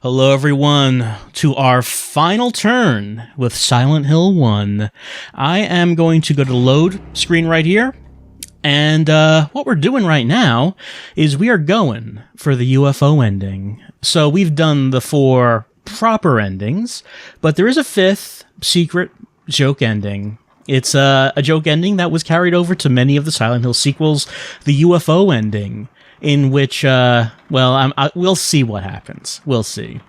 Hello everyone, to our final turn with Silent Hill 1. I am going to go to the load screen right here, and what we're doing right now is we are going for the UFO ending. So we've done the 4 proper endings, but there is a 5th secret joke ending. It's a joke ending that was carried over to many of the Silent Hill sequels, the UFO ending, in which, we'll see what happens. We'll see.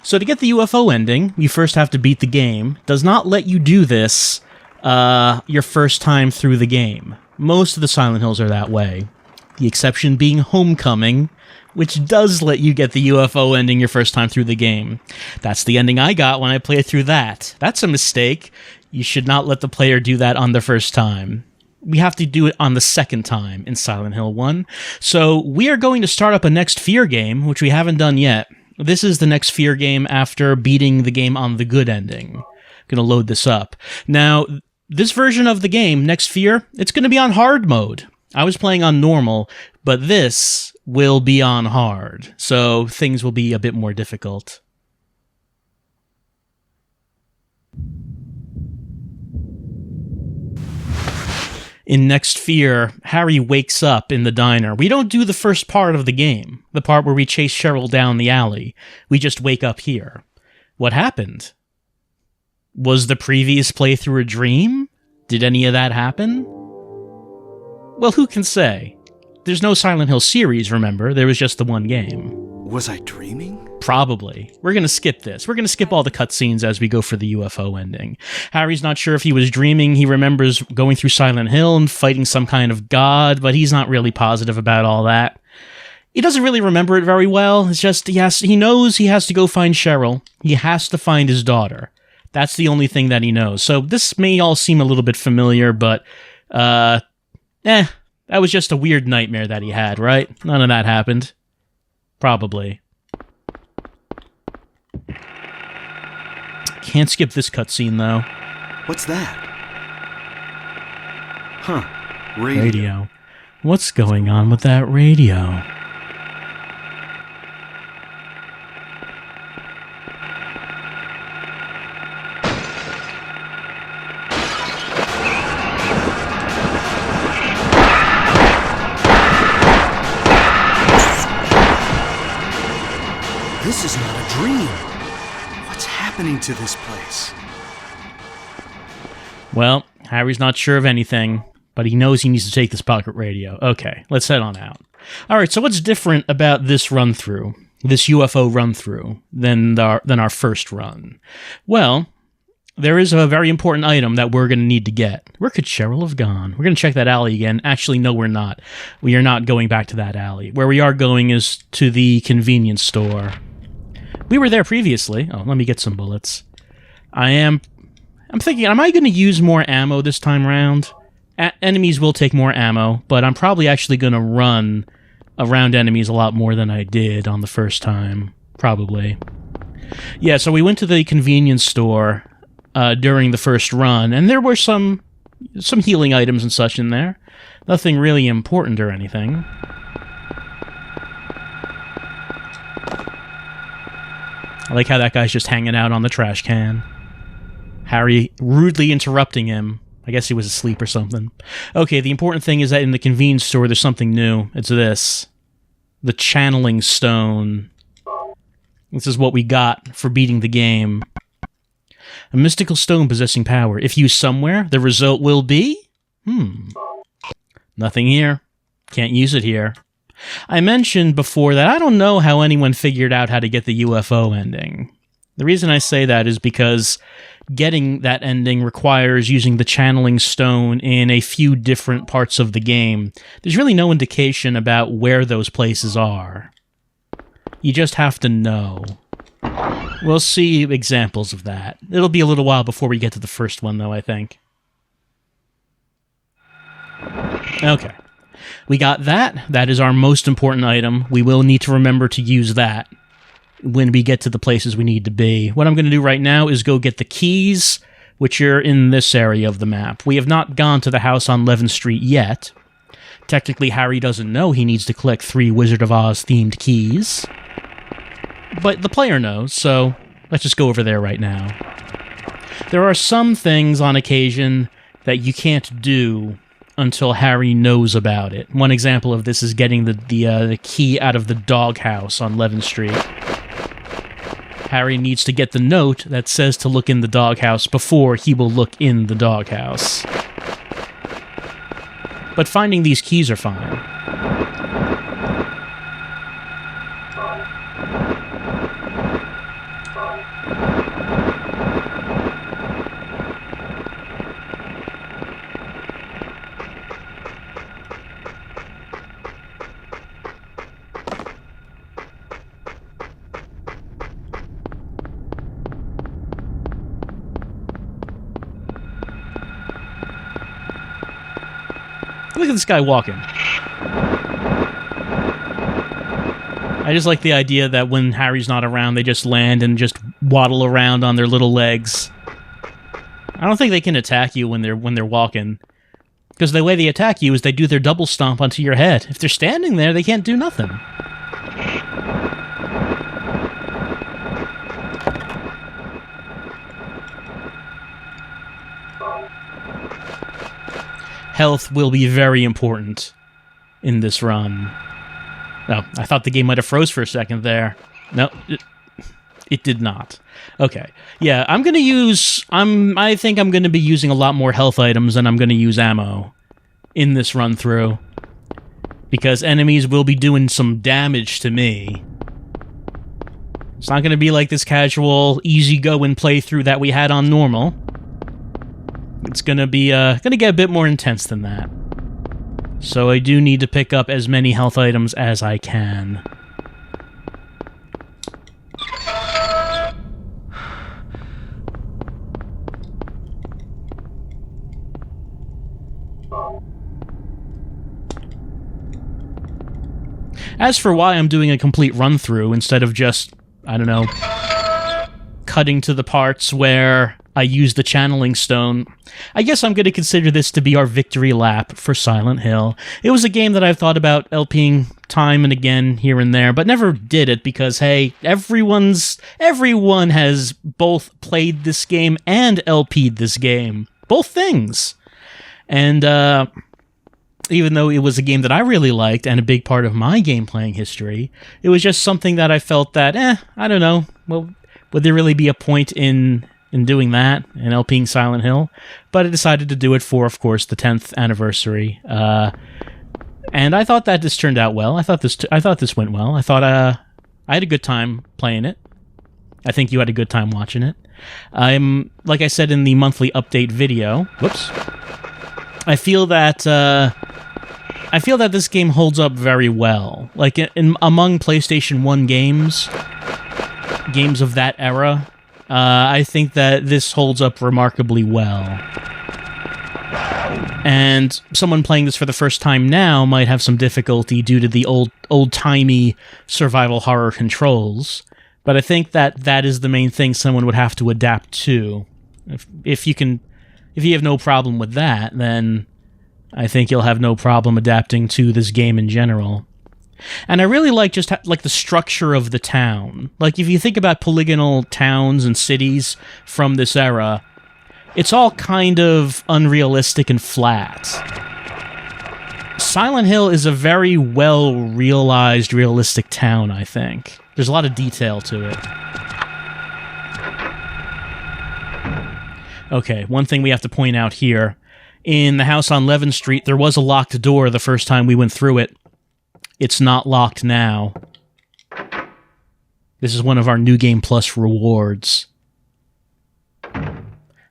So to get the UFO ending, you first have to beat the game. Does not let you do this your first time through the game. Most of the Silent Hills are that way. The exception being Homecoming, which does let you get the UFO ending your first time through the game. That's the ending I got when I played through that. That's a mistake. You should not let the player do that on the first time. We have to do it on the second time in Silent Hill 1. So we are going to start up a next Fear game, which we haven't done yet. This is the next Fear game after beating the game on the good ending. I'm going to load this up. Now, this version of the game, Next Fear, it's going to be on hard mode. I was playing on normal, but this will be on hard, so things will be a bit more difficult. In Next Fear, Harry wakes up in the diner. We don't do the first part of the game, the part where we chase Cheryl down the alley. We just wake up here. What happened? Was the previous playthrough a dream? Did any of that happen? Well, who can say? There's no Silent Hill series, remember? There was just the one game. Was I dreaming? Probably. We're going to skip this. We're going to skip all the cutscenes as we go for the UFO ending. Harry's not sure if he was dreaming. He remembers going through Silent Hill and fighting some kind of god, but he's not really positive about all that. He doesn't really remember it very well. It's just he knows he has to go find Cheryl. He has to find his daughter. That's the only thing that he knows. So this may all seem a little bit familiar, but that was just a weird nightmare that he had, right? None of that happened. Probably. Can't skip this cutscene, though. What's that? Huh. Radio. What's going on with that radio? This is not a dream. What's happening to this place? Well, Harry's not sure of anything, but he knows he needs to take this pocket radio. Okay, let's head on out. Alright, so what's different about this run-through, this UFO run-through, than our first run? Well, there is a very important item that we're going to need to get. Where could Cheryl have gone? We're going to check that alley again. Actually, no, we're not. We are not going back to that alley. Where we are going is to the convenience store. We were there previously. Oh, let me get some bullets. I'm thinking, am I going to use more ammo this time around? Enemies will take more ammo, but I'm probably actually going to run around enemies a lot more than I did on the first time. Probably. Yeah, so we went to the convenience store during the first run, and there were some healing items and such in there. Nothing really important or anything. I like how that guy's just hanging out on the trash can. Harry rudely interrupting him. I guess he was asleep or something. Okay, the important thing is that in the convenience store there's something new. It's this. The channeling stone. This is what we got for beating the game. A mystical stone possessing power. If used somewhere, the result will be... Nothing here. Can't use it here. I mentioned before that I don't know how anyone figured out how to get the UFO ending. The reason I say that is because getting that ending requires using the channeling stone in a few different parts of the game. There's really no indication about where those places are. You just have to know. We'll see examples of that. It'll be a little while before we get to the first one, though, I think. Okay. We got that. That is our most important item. We will need to remember to use that when we get to the places we need to be. What I'm going to do right now is go get the keys, which are in this area of the map. We have not gone to the house on 11th Street yet. Technically, Harry doesn't know he needs to collect 3 Wizard of Oz-themed keys. But the player knows, so let's just go over there right now. There are some things on occasion that you can't do until Harry knows about it. One example of this is getting the key out of the doghouse on Levin Street. Harry needs to get the note that says to look in the doghouse before he will look in the doghouse. But finding these keys are fine. Look at this guy walking. I just like the idea that when Harry's not around, they just land and just waddle around on their little legs. I don't think they can attack you when they're walking, because the way they attack you is they do their double stomp onto your head. If they're standing there, they can't do nothing. Health will be very important in this run. Oh, I thought the game might have froze for a second there. No, it did not. Okay. Yeah, I think I'm going to be using a lot more health items than I'm going to use ammo in this run through, because enemies will be doing some damage to me. It's not going to be like this casual, easy-going playthrough that we had on normal. It's gonna get a bit more intense than that. So I do need to pick up as many health items as I can. As for why I'm doing a complete run-through instead of just, I don't know, cutting to the parts where I use the channeling stone, I guess I'm going to consider this to be our victory lap for Silent Hill. It was a game that I've thought about LPing time and again here and there, but never did it because, hey, everyone has both played this game and LP'd this game. Both things. And even though it was a game that I really liked and a big part of my game-playing history, it was just something that I felt that, I don't know, well, would there really be a point in doing that, and LPing Silent Hill? But I decided to do it for, of course, the 10th anniversary. And I thought that this turned out well. I thought this went well. I thought I had a good time playing it. I think you had a good time watching it. Like I said in the monthly update video, whoops. I feel that this game holds up very well. Like among PlayStation 1 games of that era, I think that this holds up remarkably well. And someone playing this for the first time now might have some difficulty due to the old-timey survival horror controls, but I think that is the main thing someone would have to adapt to. If you have no problem with that, then I think you'll have no problem adapting to this game in general. And I really like just like the structure of the town. Like, if you think about polygonal towns and cities from this era, it's all kind of unrealistic and flat. Silent Hill is a very well-realized, realistic town, I think. There's a lot of detail to it. Okay, one thing we have to point out here. In the house on Levin Street, there was a locked door the first time we went through it. It's not locked now. This is one of our New Game Plus rewards. And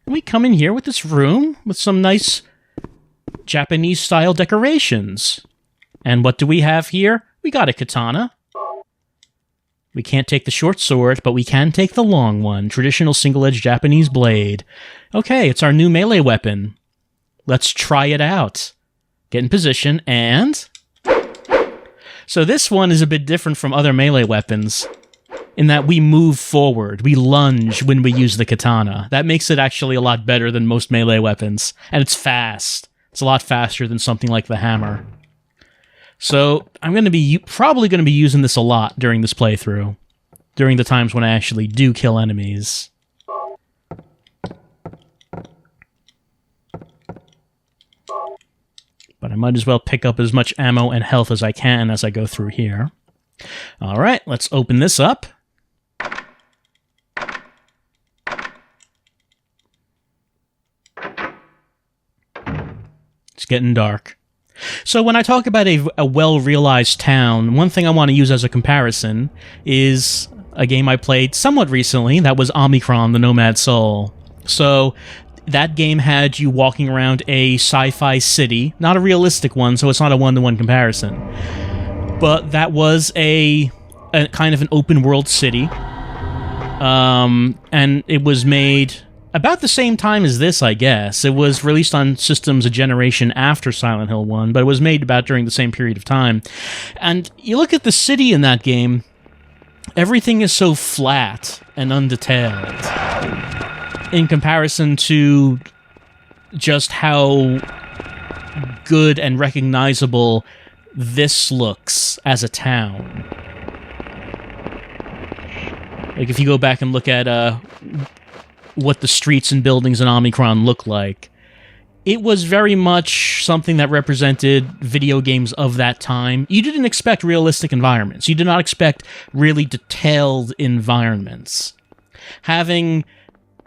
we come in here with this room with some nice Japanese-style decorations. And what do we have here? We got a katana. We can't take the short sword, but we can take the long one. Traditional single-edged Japanese blade. Okay, it's our new melee weapon. Let's try it out. Get in position, and... So this one is a bit different from other melee weapons, in that we move forward, we lunge when we use the katana. That makes it actually a lot better than most melee weapons, and it's fast. It's a lot faster than something like the hammer. So I'm probably going to be using this a lot during this playthrough. during the times when I actually do kill enemies. But I might as well pick up as much ammo and health as I can as I go through here. Alright, let's open this up. It's getting dark. So when I talk about a well-realized town, one thing I want to use as a comparison is a game I played somewhat recently. That was Omicron, the Nomad Soul. So that game had you walking around a sci-fi city, not a realistic one, so it's not a one-to-one comparison. But that was a kind of an open-world city, and it was made about the same time as this, I guess. It was released on systems a generation after Silent Hill 1, but it was made about during the same period of time. And you look at the city in that game, everything is so flat and undetailed in comparison to just how good and recognizable this looks as a town. Like, if you go back and look at what the streets and buildings in Omicron look like, it was very much something that represented video games of that time. You didn't expect realistic environments. You did not expect really detailed environments. Having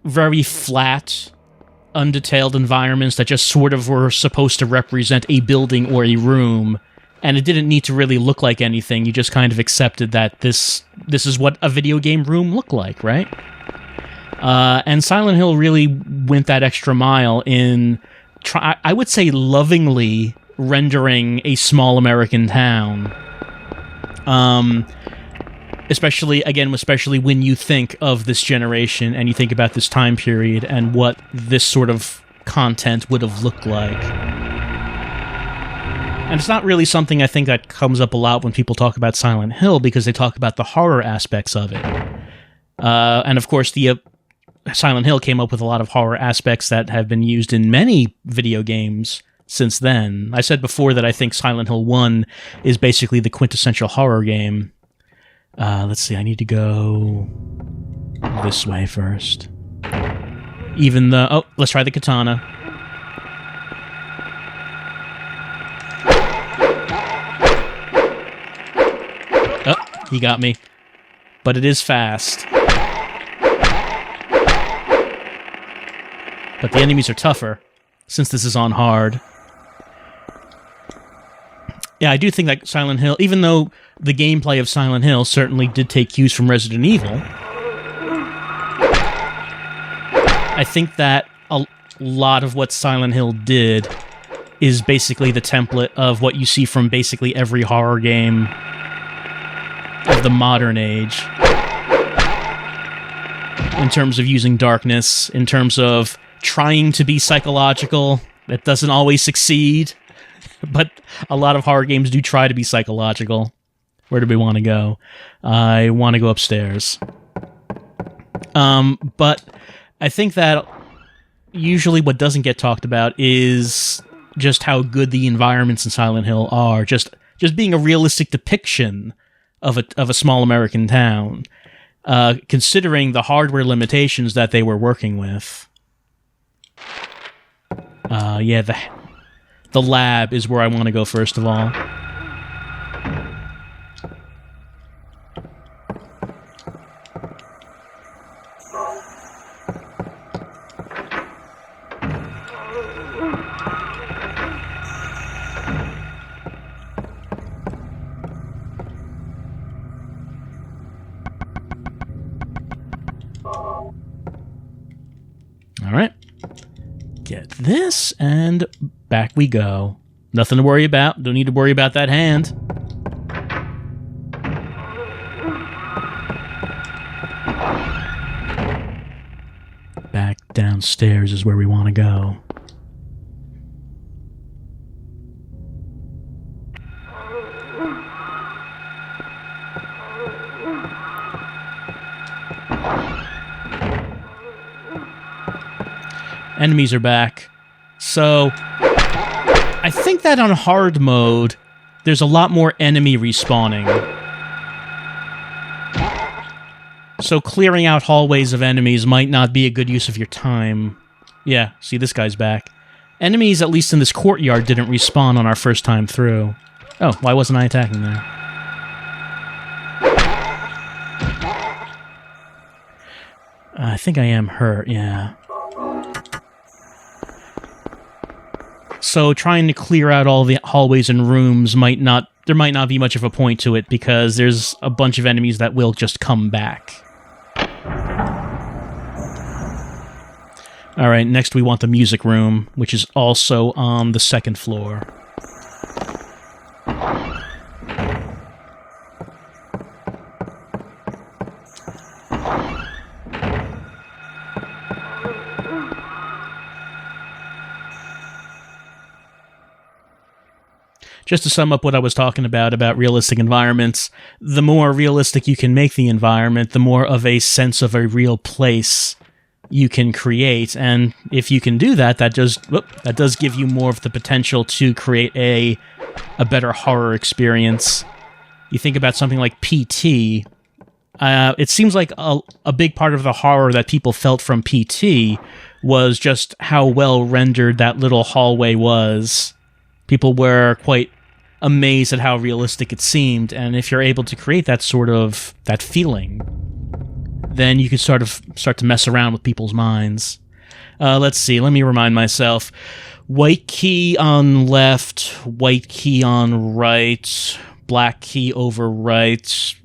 very flat, undetailed environments that just sort of were supposed to represent a building or a room, and it didn't need to really look like anything. You just kind of accepted that this is what a video game room looked like, right? And Silent Hill really went that extra mile in, I would say, lovingly rendering a small American town. Especially when you think of this generation and you think about this time period and what this sort of content would have looked like. And it's not really something I think that comes up a lot when people talk about Silent Hill, because they talk about the horror aspects of it. And of course, the Silent Hill came up with a lot of horror aspects that have been used in many video games since then. I said before that I think Silent Hill 1 is basically the quintessential horror game. Let's see, I need to go this way first. Oh, let's try the katana. Oh, he got me. But it is fast. But the enemies are tougher, since this is on hard. Yeah, I do think that Silent Hill, even though the gameplay of Silent Hill certainly did take cues from Resident Evil, I think that a lot of what Silent Hill did is basically the template of what you see from basically every horror game of the modern age. In terms of using darkness, in terms of trying to be psychological. That doesn't always succeed, but a lot of horror games do try to be psychological. Where do we want to go? I want to go upstairs. But I think that usually what doesn't get talked about is just how good the environments in Silent Hill are. Just being a realistic depiction of a small American town, considering the hardware limitations that they were working with. Yeah, the lab is where I want to go first of all. All right. Get this, and back we go. Nothing to worry about. Don't need to worry about that hand. Back downstairs is where we want to go. Enemies are back. So, I think that on hard mode, there's a lot more enemy respawning. So clearing out hallways of enemies might not be a good use of your time. Yeah, see, this guy's back. Enemies, at least in this courtyard, didn't respawn on our first time through. Oh, why wasn't I attacking there? I think I am hurt, yeah. So trying to clear out all the hallways and rooms might not be much of a point to it because there's a bunch of enemies that will just come back. Alright, next we want the music room, which is also on the second floor. Just to sum up what I was talking about realistic environments, the more realistic you can make the environment, the more of a sense of a real place you can create. And if you can do that, that does give you more of the potential to create a better horror experience. You think about something like PT. It seems like a big part of the horror that people felt from PT was just how well rendered that little hallway was. People were quite amazed at how realistic it seemed, and if you're able to create that feeling, then you can start to mess around with people's minds. Let's see, let me remind myself. White key on left, white key on right, black key over right,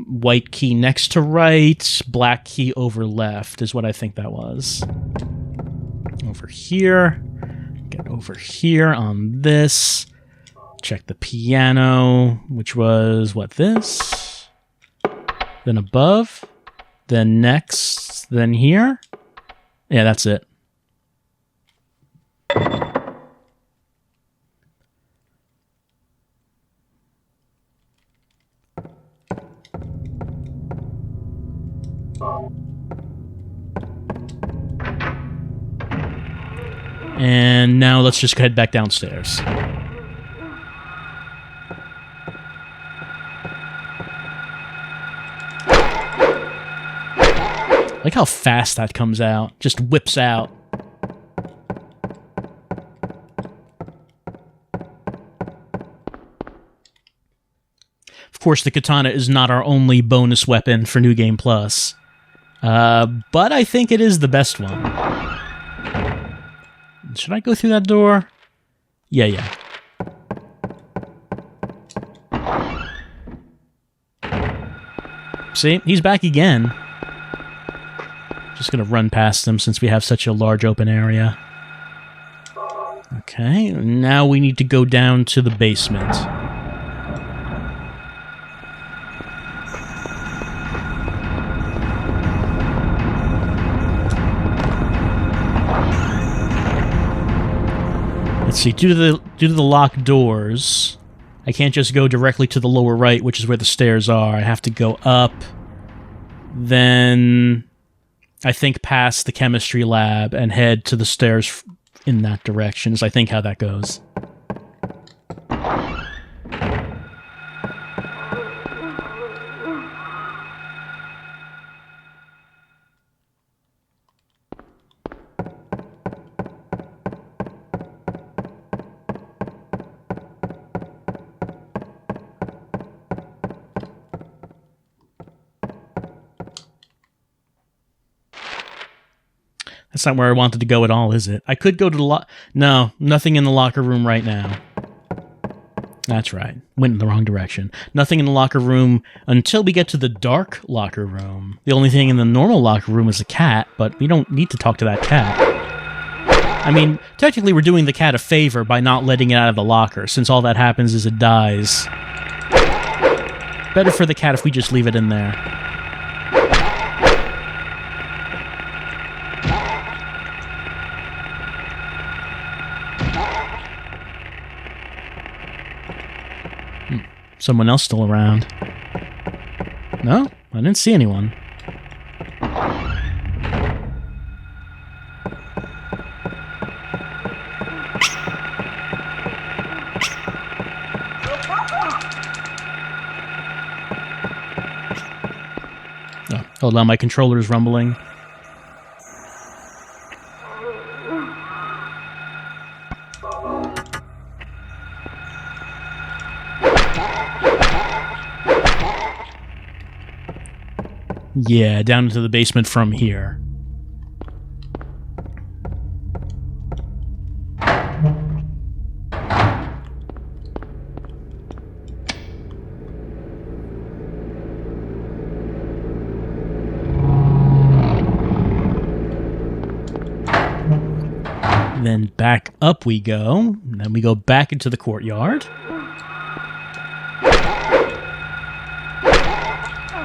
white key next to right, black key over left is what I think that was. Over here. Get over here on this. Check the piano, which was, what, this? Then above. Then next. Then here. Yeah, that's it. And now let's just head back downstairs. Like how fast that comes out. Just whips out. Of course, the katana is not our only bonus weapon for New Game Plus. But I think it is the best one. Should I go through that door? Yeah. See? He's back again. Just gonna run past him since we have such a large open area. Okay, now we need to go down to the basement. Let's see, due to the locked doors, I can't just go directly to the lower right, which is where the stairs are. I have to go up, then I think past the chemistry lab and head to the stairs in that direction, is I think how that goes. That's not where I wanted to go at all, is it? I could go to the No, nothing in the locker room right now. That's right. Went in the wrong direction. Nothing in the locker room until we get to the dark locker room. The only thing in the normal locker room is a cat, but we don't need to talk to that cat. I mean, technically we're doing the cat a favor by not letting it out of the locker, since all that happens is it dies. Better for the cat if we just leave it in there. Someone else still around. No? I didn't see anyone. Oh, Hold on, my controller's rumbling. Yeah, down into the basement from here. Then back up we go. And then we go back into the courtyard.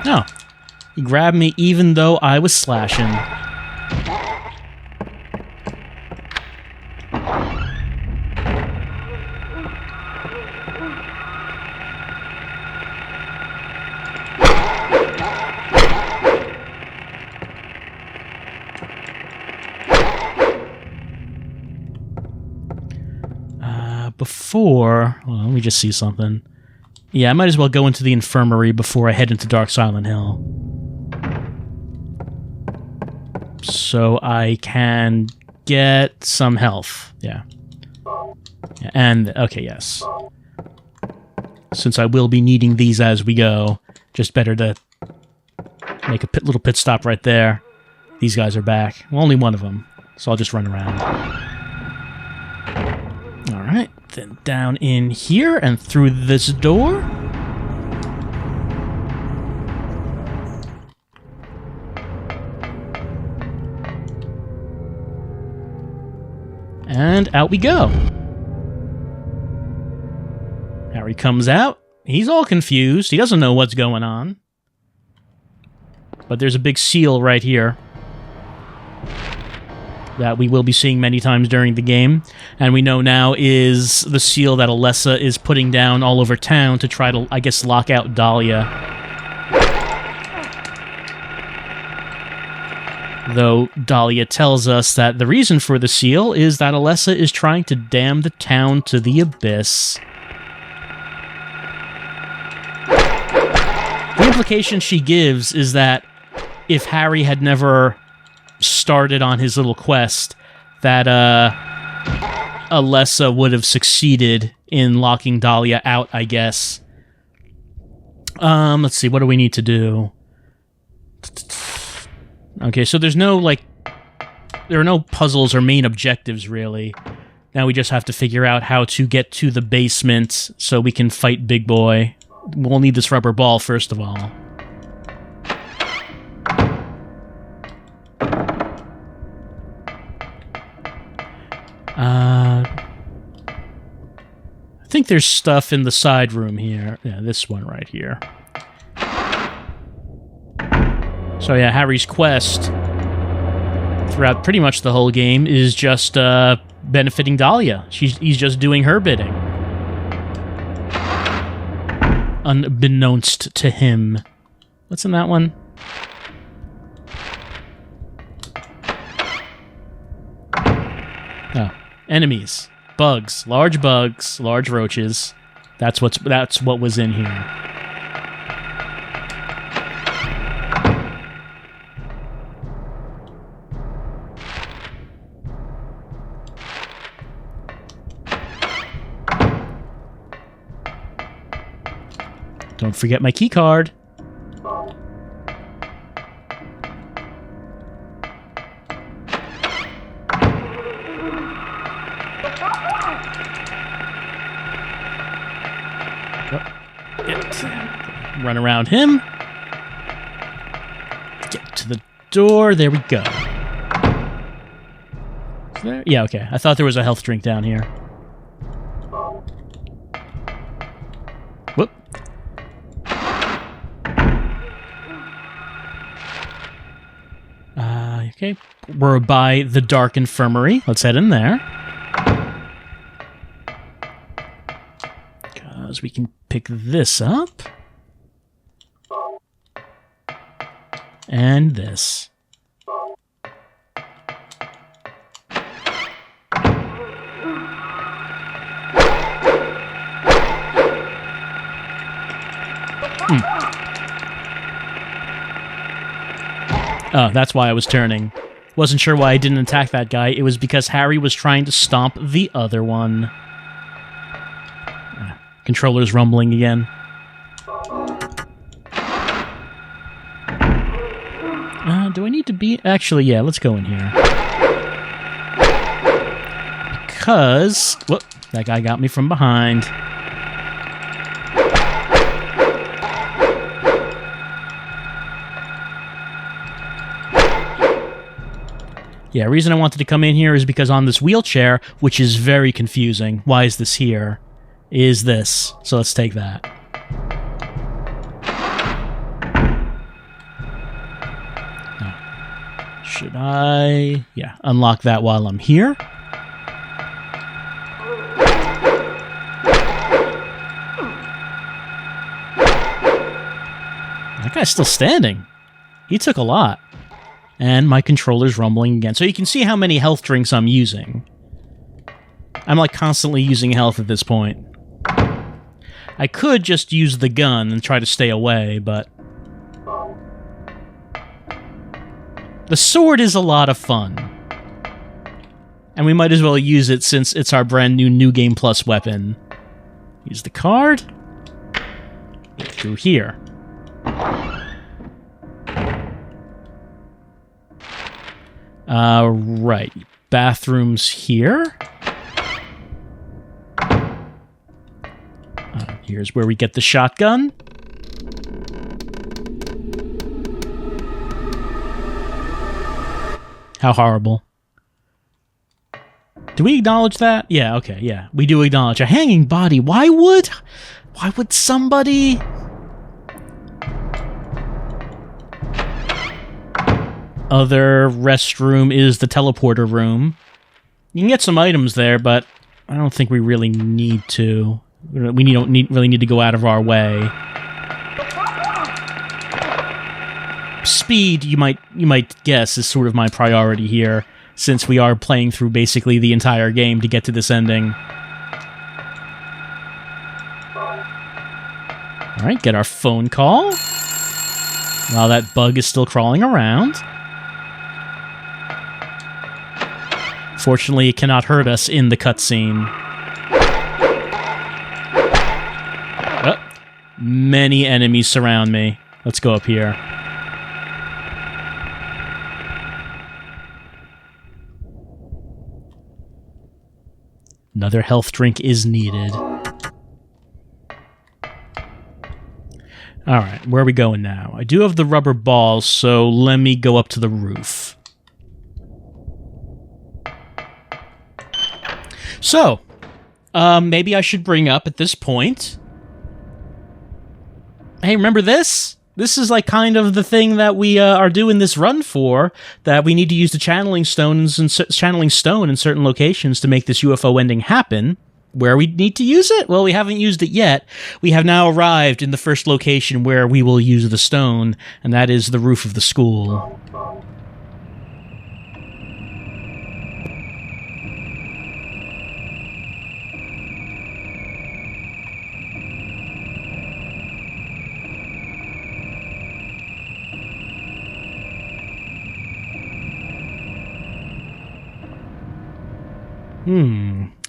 Oh. He grabbed me even though I was slashing. Well, let me just see something. Yeah, I might as well go into the infirmary before I head into Dark Silent Hill. So I can get some health. Yeah. And, okay, yes. Since I will be needing these as we go, just better to make a little pit stop right there. These guys are back. Well, only one of them, so I'll just run around. Alright, then down in here and through this door. And out we go. Harry comes out. He's all confused. He doesn't know what's going on. But there's a big seal right here that we will be seeing many times during the game. And we know now is the seal that Alessa is putting down all over town to try to, I guess, lock out Dahlia. Though Dahlia tells us that the reason for the seal is that Alessa is trying to damn the town to the abyss. The implication she gives is that if Harry had never started on his little quest, that Alessa would have succeeded in locking Dahlia out, I guess. Let's see, what do we need to do? Okay, so there's no, there are no puzzles or main objectives, really. Now we just have to figure out how to get to the basement so we can fight Big Boy. We'll need this rubber ball, first of all. I think there's stuff in the side room here. Yeah, this one right here. So yeah, Harry's quest throughout pretty much the whole game is just benefiting Dahlia. He's just doing her bidding. Unbeknownst to him. What's in that one? Oh, enemies. Bugs. Large roaches. That's what was in here. Don't forget my key card. Run around him. Get to the door. There we go. Is there? Yeah, okay. I thought there was a health drink down here. Whoop. Okay. We're by the Dark Infirmary. Let's head in there. Because we can pick this up. And this. Oh, that's why I was turning. Wasn't sure why I didn't attack that guy. It was because Harry was trying to stomp the other one. Controller's rumbling again. Do I need to be... Actually, yeah, let's go in here. Because... Whoop, that guy got me from behind. Yeah, the reason I wanted to come in here is because on this wheelchair, which is very confusing, why is this here, is this. So let's take that. Oh. Should I... Yeah, unlock that while I'm here. That guy's still standing. He took a lot. And my controller's rumbling again. So you can see how many health drinks I'm using. I'm like constantly using health at this point. I could just use the gun and try to stay away, but... The sword is a lot of fun. And we might as well use it since it's our brand new Game Plus weapon. Use the card. Get through here. Right. Bathrooms here. Here's where we get the shotgun. How horrible. Do we acknowledge that? Yeah, okay, yeah. We do acknowledge a hanging body. Why would somebody... Other restroom is the teleporter room. You can get some items there, but I don't think we really need to. We don't really need to go out of our way. Speed, you might guess, is sort of my priority here, since we are playing through basically the entire game to get to this ending. Alright, get our phone call. While that bug is still crawling around. Fortunately, it cannot hurt us in the cutscene. Oh, many enemies surround me. Let's go up here. Another health drink is needed. Alright, where are we going now? I do have the rubber balls, so let me go up to the roof. So, maybe I should bring up at this point... Hey, remember this? This is like kind of the thing that we are doing this run for, that we need to use the channeling stone in certain locations to make this UFO ending happen. Where we need to use it? Well, we haven't used it yet. We have now arrived in the first location where we will use the stone, and that is the roof of the school.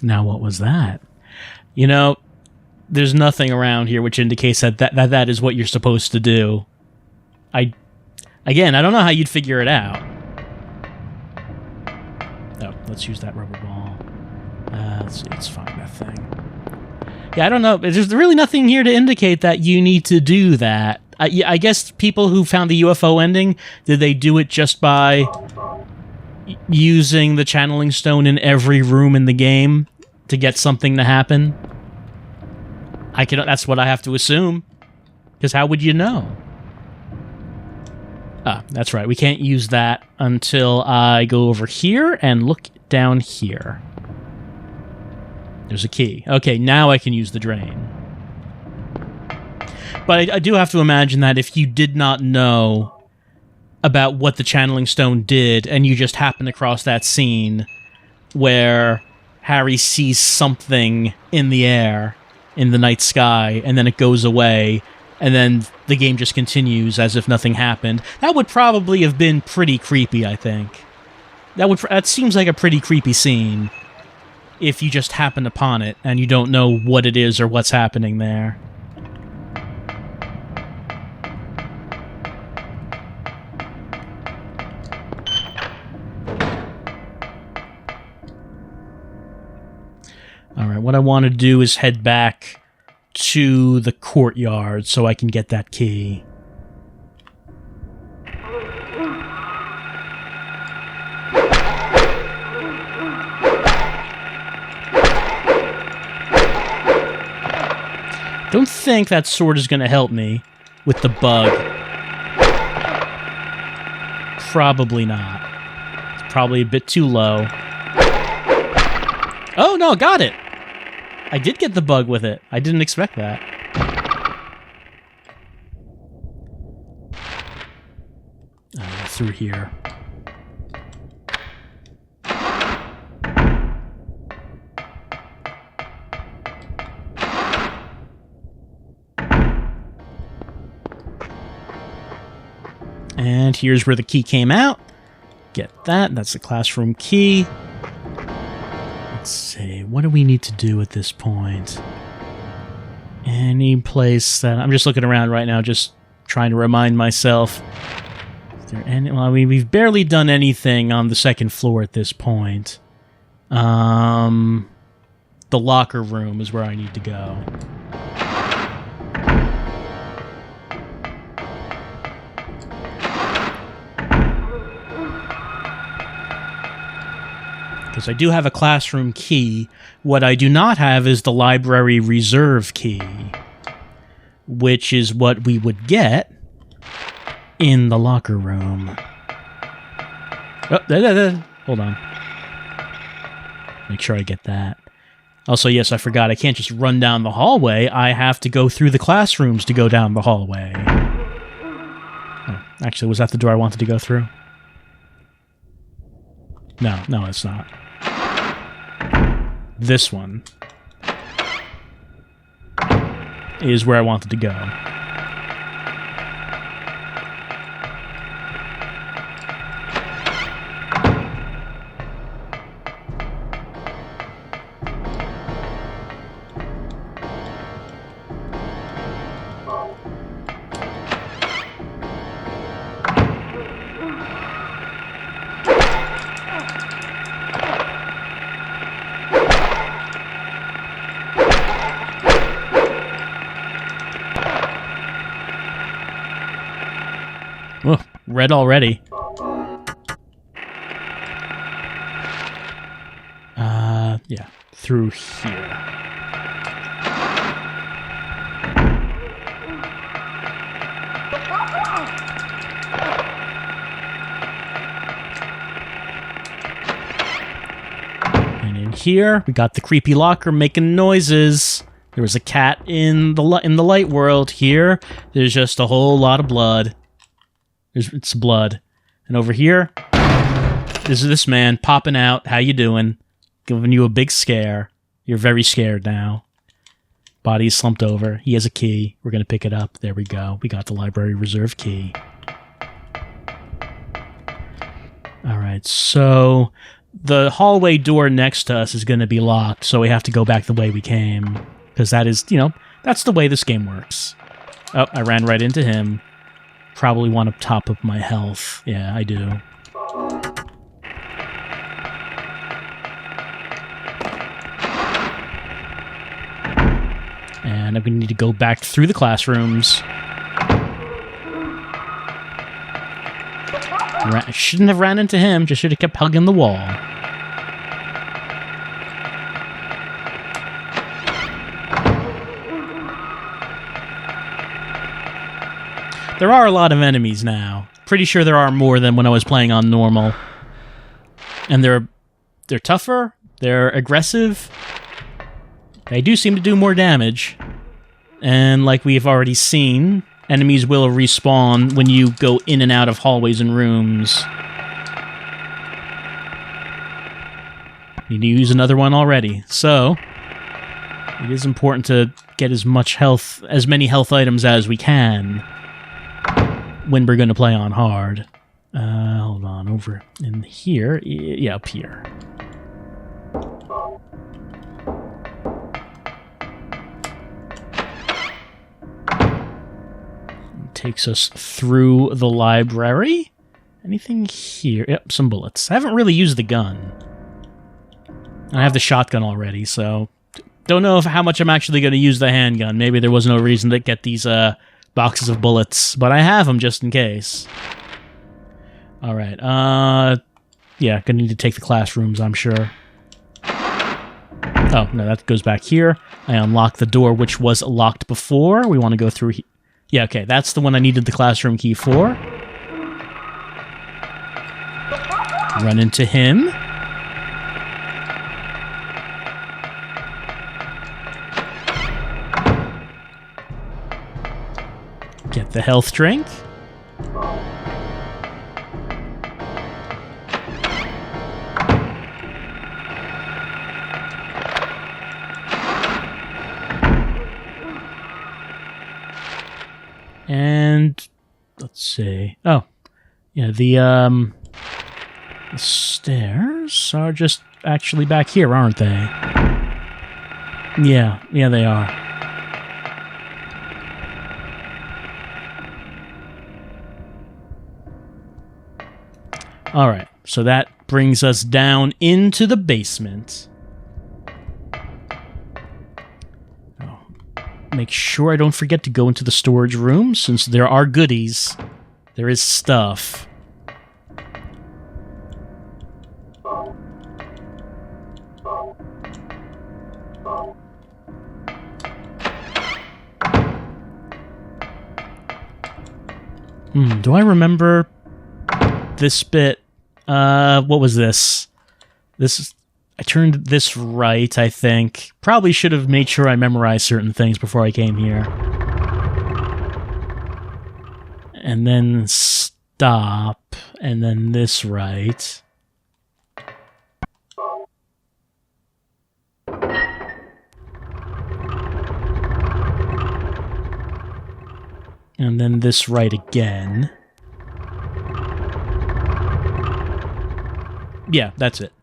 Now what was that? You know, there's nothing around here which indicates that is what you're supposed to do. Again, I don't know how you'd figure it out. Oh, let's use that rubber ball. Let's see, let's find that thing. Yeah, I don't know. There's really nothing here to indicate that you need to do that. I guess people who found the UFO ending, did they do it just by... using the channeling stone in every room in the game to get something to happen? That's what I have to assume. Because how would you know? Ah, that's right. We can't use that until I go over here and look down here. There's a key. Okay, now I can use the drain. But I do have to imagine that if you did not know about what the channeling stone did, and you just happen across that scene where Harry sees something in the air, in the night sky, and then it goes away, and then the game just continues as if nothing happened. That would probably have been pretty creepy, I think. That seems like a pretty creepy scene if you just happen upon it and you don't know what it is or what's happening there. Alright, what I want to do is head back to the courtyard so I can get that key. Don't think that sword is going to help me with the bug. Probably not. It's probably a bit too low. Oh no, got it! I did get the bug with it. I didn't expect that. Through here. And here's where the key came out. Get that. That's the classroom key. Let's see. What do we need to do at this point? Any place that... I'm just looking around right now, just trying to remind myself. Is there any... Well, we've barely done anything on the second floor at this point. The locker room is where I need to go. Because I do have a classroom key. What I do not have is the library reserve key, which is what we would get in the locker room. Oh, hold on. Make sure I get that. Also, yes, I forgot. I can't just run down the hallway. I have to go through the classrooms to go down the hallway. Oh, actually, was that the door I wanted to go through? No, it's not. This one is where I wanted to go. Oh, red already. Yeah, through here. And in here, we got the creepy locker making noises. There was a cat in the light world. Here, there's just a whole lot of blood. It's blood. And over here, this is this man popping out. How you doing? Giving you a big scare. You're very scared now. Body's slumped over. He has a key. We're going to pick it up. There we go. We got the library reserve key. Alright, so the hallway door next to us is going to be locked, so we have to go back the way we came. Because that is, that's the way this game works. Oh, I ran right into him. Probably want to top up my health. Yeah, I do. And I'm going to need to go back through the classrooms. I shouldn't have ran into him. Just should have kept hugging the wall. There are a lot of enemies now. Pretty sure there are more than when I was playing on normal. And they're tougher, they're aggressive. They do seem to do more damage. And like we've already seen, enemies will respawn when you go in and out of hallways and rooms. Need to use another one already. So, It is important to get as many health items as we can when we're going to play on hard. Hold on, over in here. Yeah, up here. Takes us through the library. Anything here? Yep, some bullets. I haven't really used the gun. I have the shotgun already, so don't know how much I'm actually going to use the handgun. Maybe there was no reason to get these boxes of bullets, but I have them just in case. All right. Yeah, gonna need to take the classrooms, I'm sure. Oh, no, that goes back here. I unlocked the door, which was locked before. We want to go through here. Yeah, okay, that's the one I needed the classroom key for. Run into him. Get the health drink. And let's see. Oh, yeah. The stairs are just actually back here, aren't they? Yeah, they are. All right, so that brings us down into the basement. Make sure I don't forget to go into the storage room, since there are goodies. There is stuff. Do I remember this bit? What was this? I turned this right, I think. Probably should have made sure I memorized certain things before I came here. And then stop, and then this right. And then this right again. Yeah, that's it.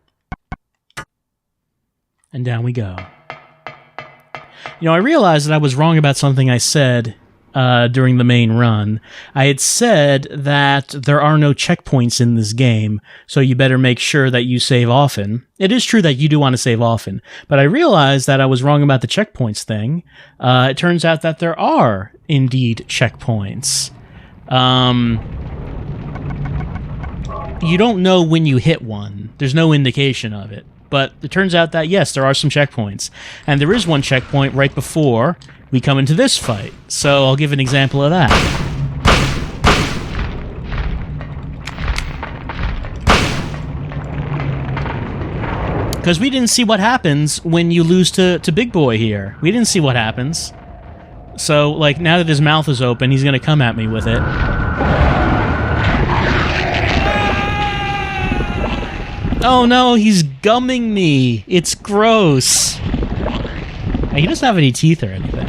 And down we go. You know, I realized that I was wrong about something I said during the main run. I had said that there are no checkpoints in this game, so you better make sure that you save often. It is true that you do want to save often, but I realized that I was wrong about the checkpoints thing. It turns out that there are indeed checkpoints. You don't know when you hit one. There's no indication of it. But it turns out that, yes, there are some checkpoints. And there is one checkpoint right before we come into this fight. So I'll give an example of that. Because we didn't see what happens when you lose to Big Boy here. We didn't see what happens. So, like, now that his mouth is open, he's going to come at me with it. Oh no, he's gumming me. It's gross. He doesn't have any teeth or anything.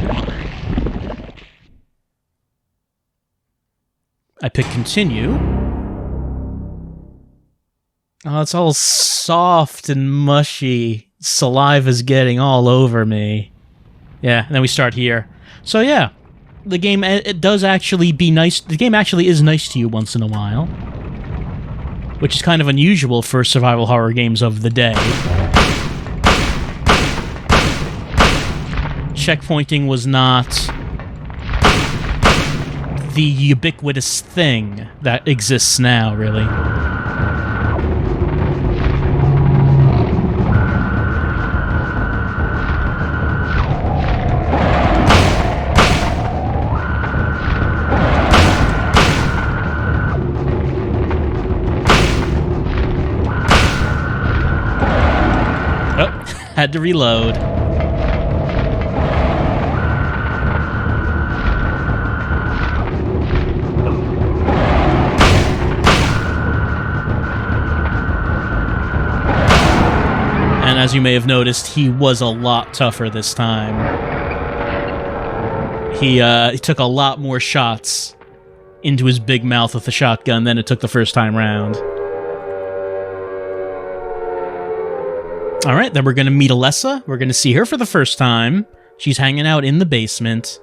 I pick continue. Oh, it's all soft and mushy. Saliva's getting all over me. Yeah, and then we start here. So yeah, the game, it does actually be nice. The game actually is nice to you once in a while. Which is kind of unusual for survival horror games of the day. Checkpointing was not the ubiquitous thing that exists now, really. Had to reload. And as you may have noticed, he was a lot tougher this time. He took a lot more shots into his big mouth with the shotgun than it took the first time round. Alright, then we're going to meet Alessa. We're going to see her for the first time. She's hanging out in the basement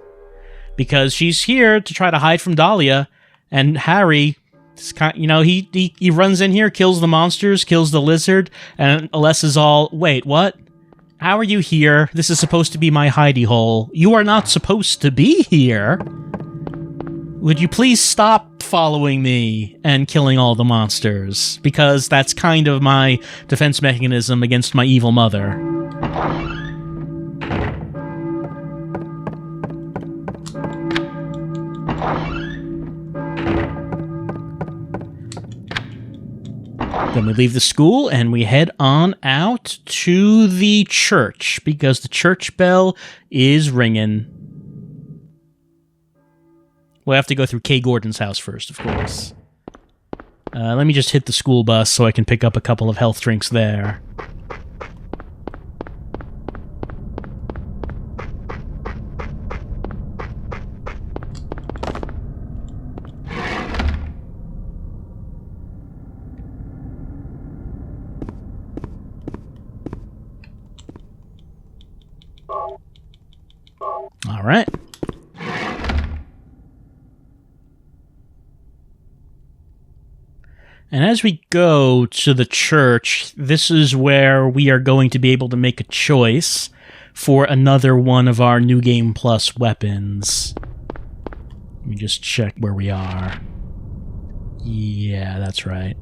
because she's here to try to hide from Dahlia. And Harry, he runs in here, kills the monsters, kills the lizard, and Alessa's all, wait, what? How are you here? This is supposed to be my hidey hole. You are not supposed to be here. Would you please stop following me and killing all the monsters? Because that's kind of my defense mechanism against my evil mother. Then we leave the school and we head on out to the church because the church bell is ringing. We'll have to go through Kay Gordon's house first, of course. Let me just hit the school bus so I can pick up a couple of health drinks there. All right. And as we go to the church, this is where we are going to be able to make a choice for another one of our New Game Plus weapons. Let me just check where we are. Yeah, that's right.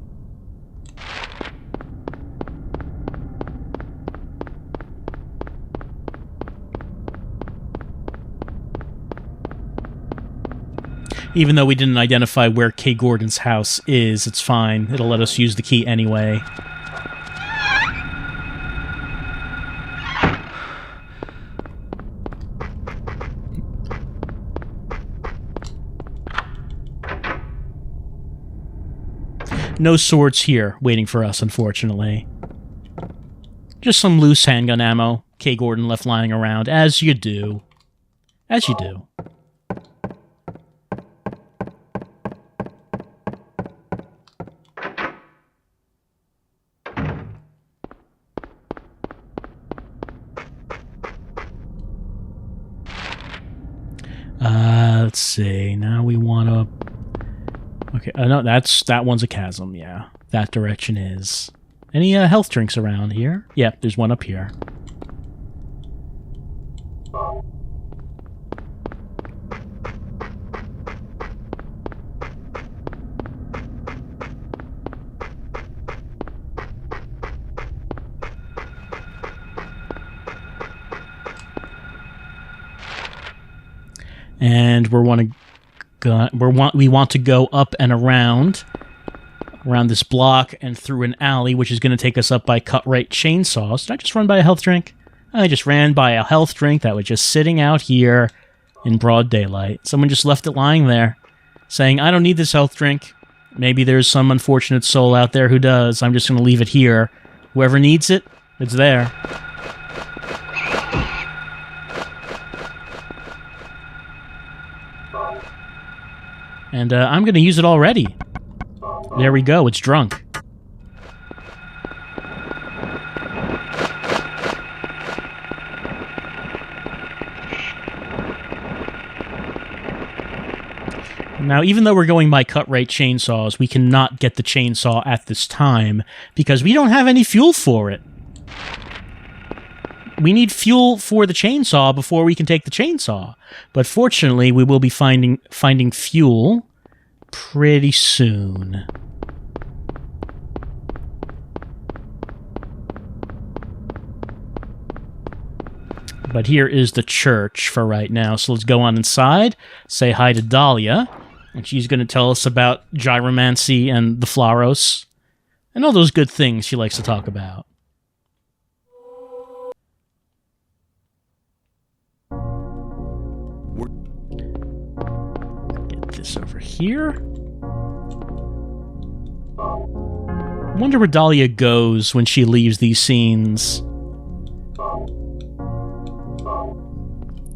Even though we didn't identify where Kay Gordon's house is, it's fine. It'll let us use the key anyway. No swords here waiting for us, unfortunately. Just some loose handgun ammo Kay Gordon left lying around, as you do. As you do. Let's see. Now we want to... Okay, no, that one's a chasm, yeah. That direction is. Any health drinks around here? Yep, there's one up here. And we want to go up and around this block and through an alley, which is going to take us up by cut-right chainsaws. Did I just run by a health drink? I just ran by a health drink that was just sitting out here in broad daylight. Someone just left it lying there, saying, I don't need this health drink. Maybe there's some unfortunate soul out there who does. I'm just going to leave it here. Whoever needs it, it's there. And I'm going to use it already. There we go, it's drunk. Now, even though we're going by cut-right chainsaws, we cannot get the chainsaw at this time because we don't have any fuel for it. We need fuel for the chainsaw before we can take the chainsaw. But fortunately, we will be finding fuel pretty soon. But here is the church for right now. So let's go on inside, say hi to Dahlia, and she's going to tell us about gyromancy and the Flaros, and all those good things she likes to talk about. This over here. Wonder where Dahlia goes when she leaves these scenes.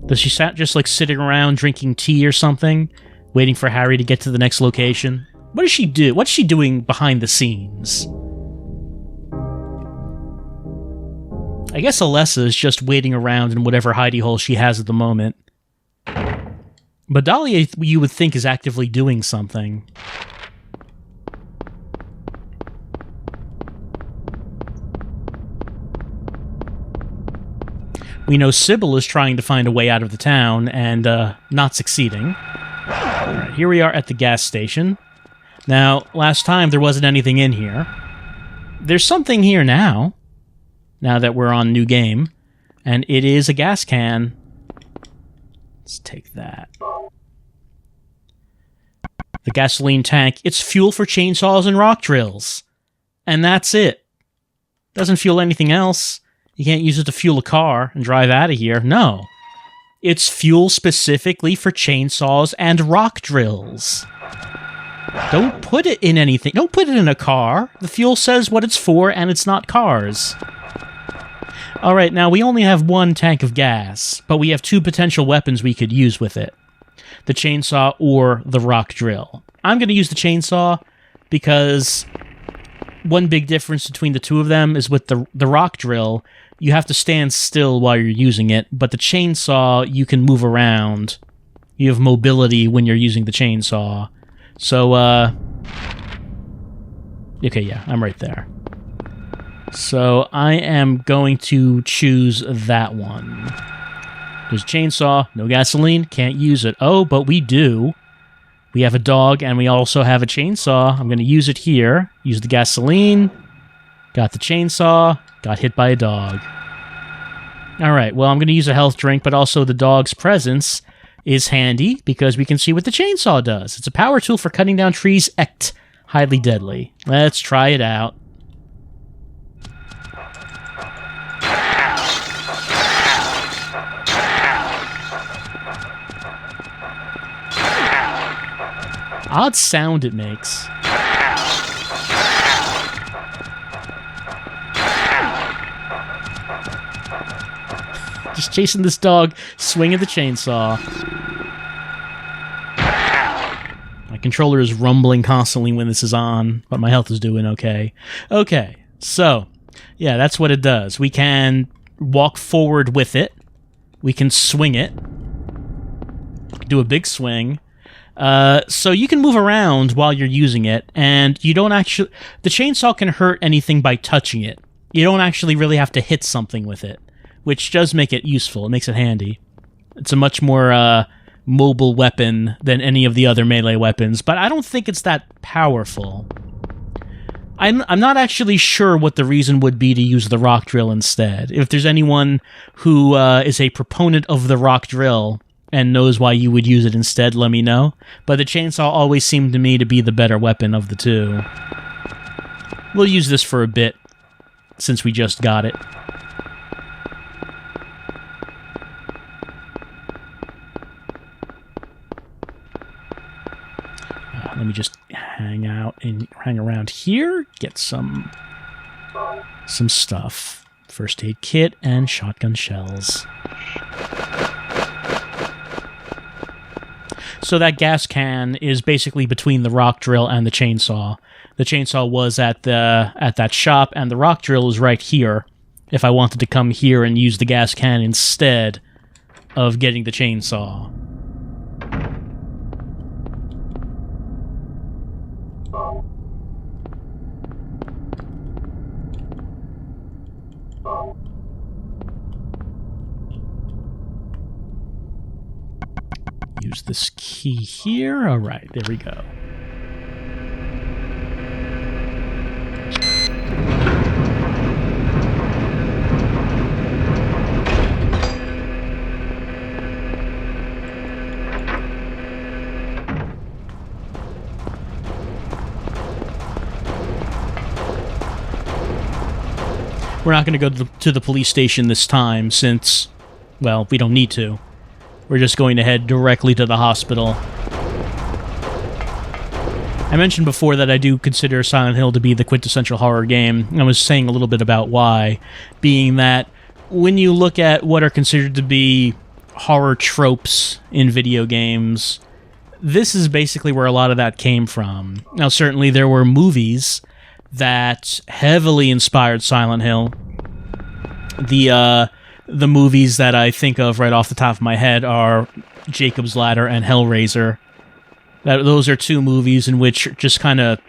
Does she just like sitting around drinking tea or something, waiting for Harry to get to the next location? What does she do? What's she doing behind the scenes? I guess Alessa is just waiting around in whatever hidey hole she has at the moment. But Dahlia, you would think, is actively doing something. We know Sybil is trying to find a way out of the town and not succeeding. Alright, here we are at the gas station. Now, last time there wasn't anything in here. There's something here now that we're on new game, and it is a gas can. Let's take that. The gasoline tank, it's fuel for chainsaws and rock drills. And that's it. Doesn't fuel anything else. You can't use it to fuel a car and drive out of here. No. It's fuel specifically for chainsaws and rock drills. Don't put it in anything. Don't put it in a car. The fuel says what it's for, and it's not cars. Alright, now we only have one tank of gas, but we have two potential weapons we could use with it. The chainsaw or the rock drill. I'm going to use the chainsaw because one big difference between the two of them is with the rock drill, you have to stand still while you're using it, but the chainsaw, you can move around. You have mobility when you're using the chainsaw. So, okay, yeah, I'm right there. So, I am going to choose that one. There's a chainsaw, no gasoline, can't use it. Oh, but we do. We have a dog, and we also have a chainsaw. I'm going to use it here. Use the gasoline. Got the chainsaw. Got hit by a dog. Alright, well, I'm going to use a health drink, but also the dog's presence is handy because we can see what the chainsaw does. It's a power tool for cutting down trees. Highly deadly. Let's try it out. Odd sound it makes. Just chasing this dog, swinging the chainsaw. My controller is rumbling constantly when this is on, but my health is doing okay. Okay, so, yeah, that's what it does. We can walk forward with it. We can swing it. Do a big swing. So you can move around while you're using it, and you don't actually... The chainsaw can hurt anything by touching it. You don't actually really have to hit something with it, which does make it useful. It makes it handy. It's a much more mobile weapon than any of the other melee weapons, but I don't think it's that powerful. I'm not actually sure what the reason would be to use the rock drill instead. If there's anyone who is a proponent of the rock drill and knows why you would use it instead, let me know. But the chainsaw always seemed to me to be the better weapon of the two. We'll use this for a bit, since we just got it. Let me just hang around here, get some stuff. First aid kit and shotgun shells. So that gas can is basically between the rock drill and the chainsaw. The chainsaw was at that shop, and the rock drill is right here. If I wanted to come here and use the gas can instead of getting the chainsaw. Use this key here. All right, there we go. We're not going to go to the police station this time since, well, we don't need to. We're just going to head directly to the hospital. I mentioned before that I do consider Silent Hill to be the quintessential horror game. I was saying a little bit about why, being that when you look at what are considered to be horror tropes in video games, this is basically where a lot of that came from. Now, certainly there were movies that heavily inspired Silent Hill. The movies that I think of right off the top of my head are Jacob's Ladder and Hellraiser. Those are two movies in which just kind of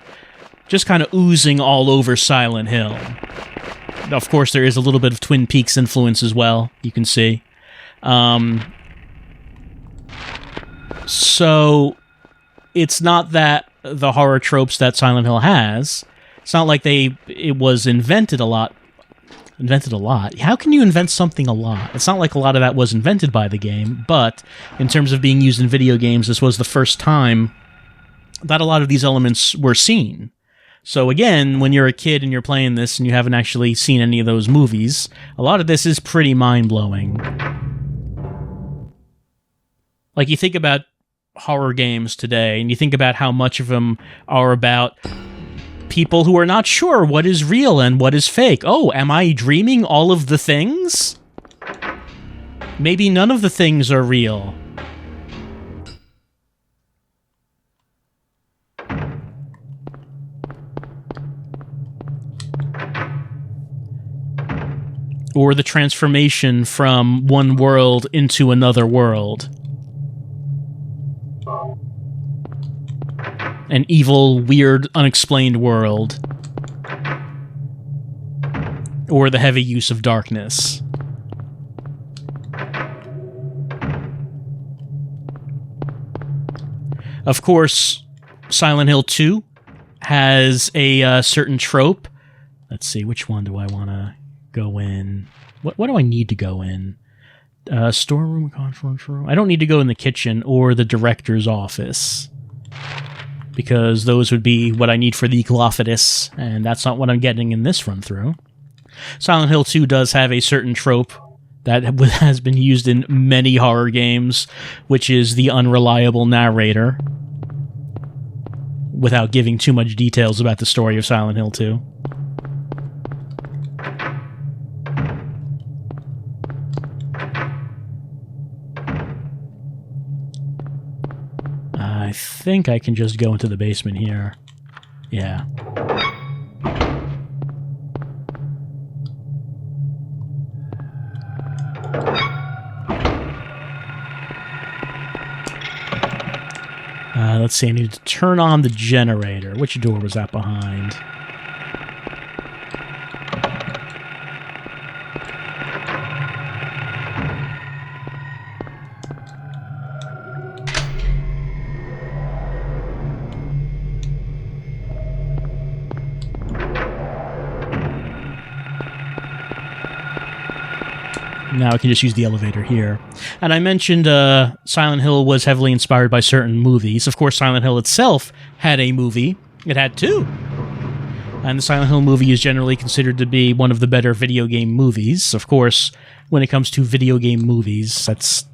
oozing all over Silent Hill. Of course, there is a little bit of Twin Peaks influence as well, you can see. So, it's not that the horror tropes that Silent Hill has, it's not like it was invented a lot. Invented a lot? How can you invent something a lot? It's not like a lot of that was invented by the game, but in terms of being used in video games, this was the first time that a lot of these elements were seen. So again, when you're a kid and you're playing this and you haven't actually seen any of those movies, a lot of this is pretty mind-blowing. Like, you think about horror games today, and you think about how much of them are about people who are not sure what is real and what is fake. Oh, am I dreaming all of the things? Maybe none of the things are real. Or the transformation from one world into another world. An evil, weird, unexplained world. Or the heavy use of darkness. Of course, Silent Hill 2 has a certain trope. Let's see, which one do I want to go in? What do I need to go in? Storeroom, conference room? I don't need to go in the kitchen or the director's office, because those would be what I need for the Glophitis, and that's not what I'm getting in this run-through. Silent Hill 2 does have a certain trope that has been used in many horror games, which is the unreliable narrator, without giving too much details about the story of Silent Hill 2. I think I can just go into the basement here. Yeah. Let's see, I need to turn on the generator. Which door was that behind? Now I can just use the elevator here. And I mentioned Silent Hill was heavily inspired by certain movies. Of course, Silent Hill itself had a movie. It had two. And the Silent Hill movie is generally considered to be one of the better video game movies. Of course, when it comes to video game movies, that's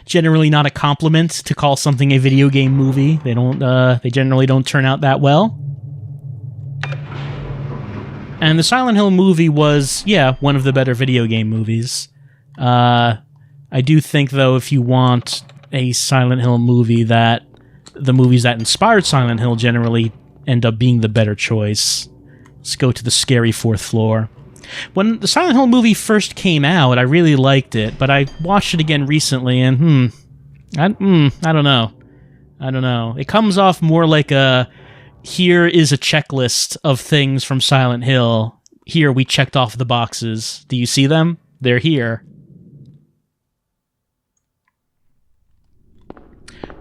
generally not a compliment to call something a video game movie. They generally don't turn out that well. And the Silent Hill movie was, yeah, one of the better video game movies. I do think, though, if you want a Silent Hill movie, that the movies that inspired Silent Hill generally end up being the better choice. Let's go to the scary fourth floor. When the Silent Hill movie first came out, I really liked it, but I watched it again recently, and I don't know. I don't know. It comes off more like here is a checklist of things from Silent Hill. Here, we checked off the boxes. Do you see them? They're here.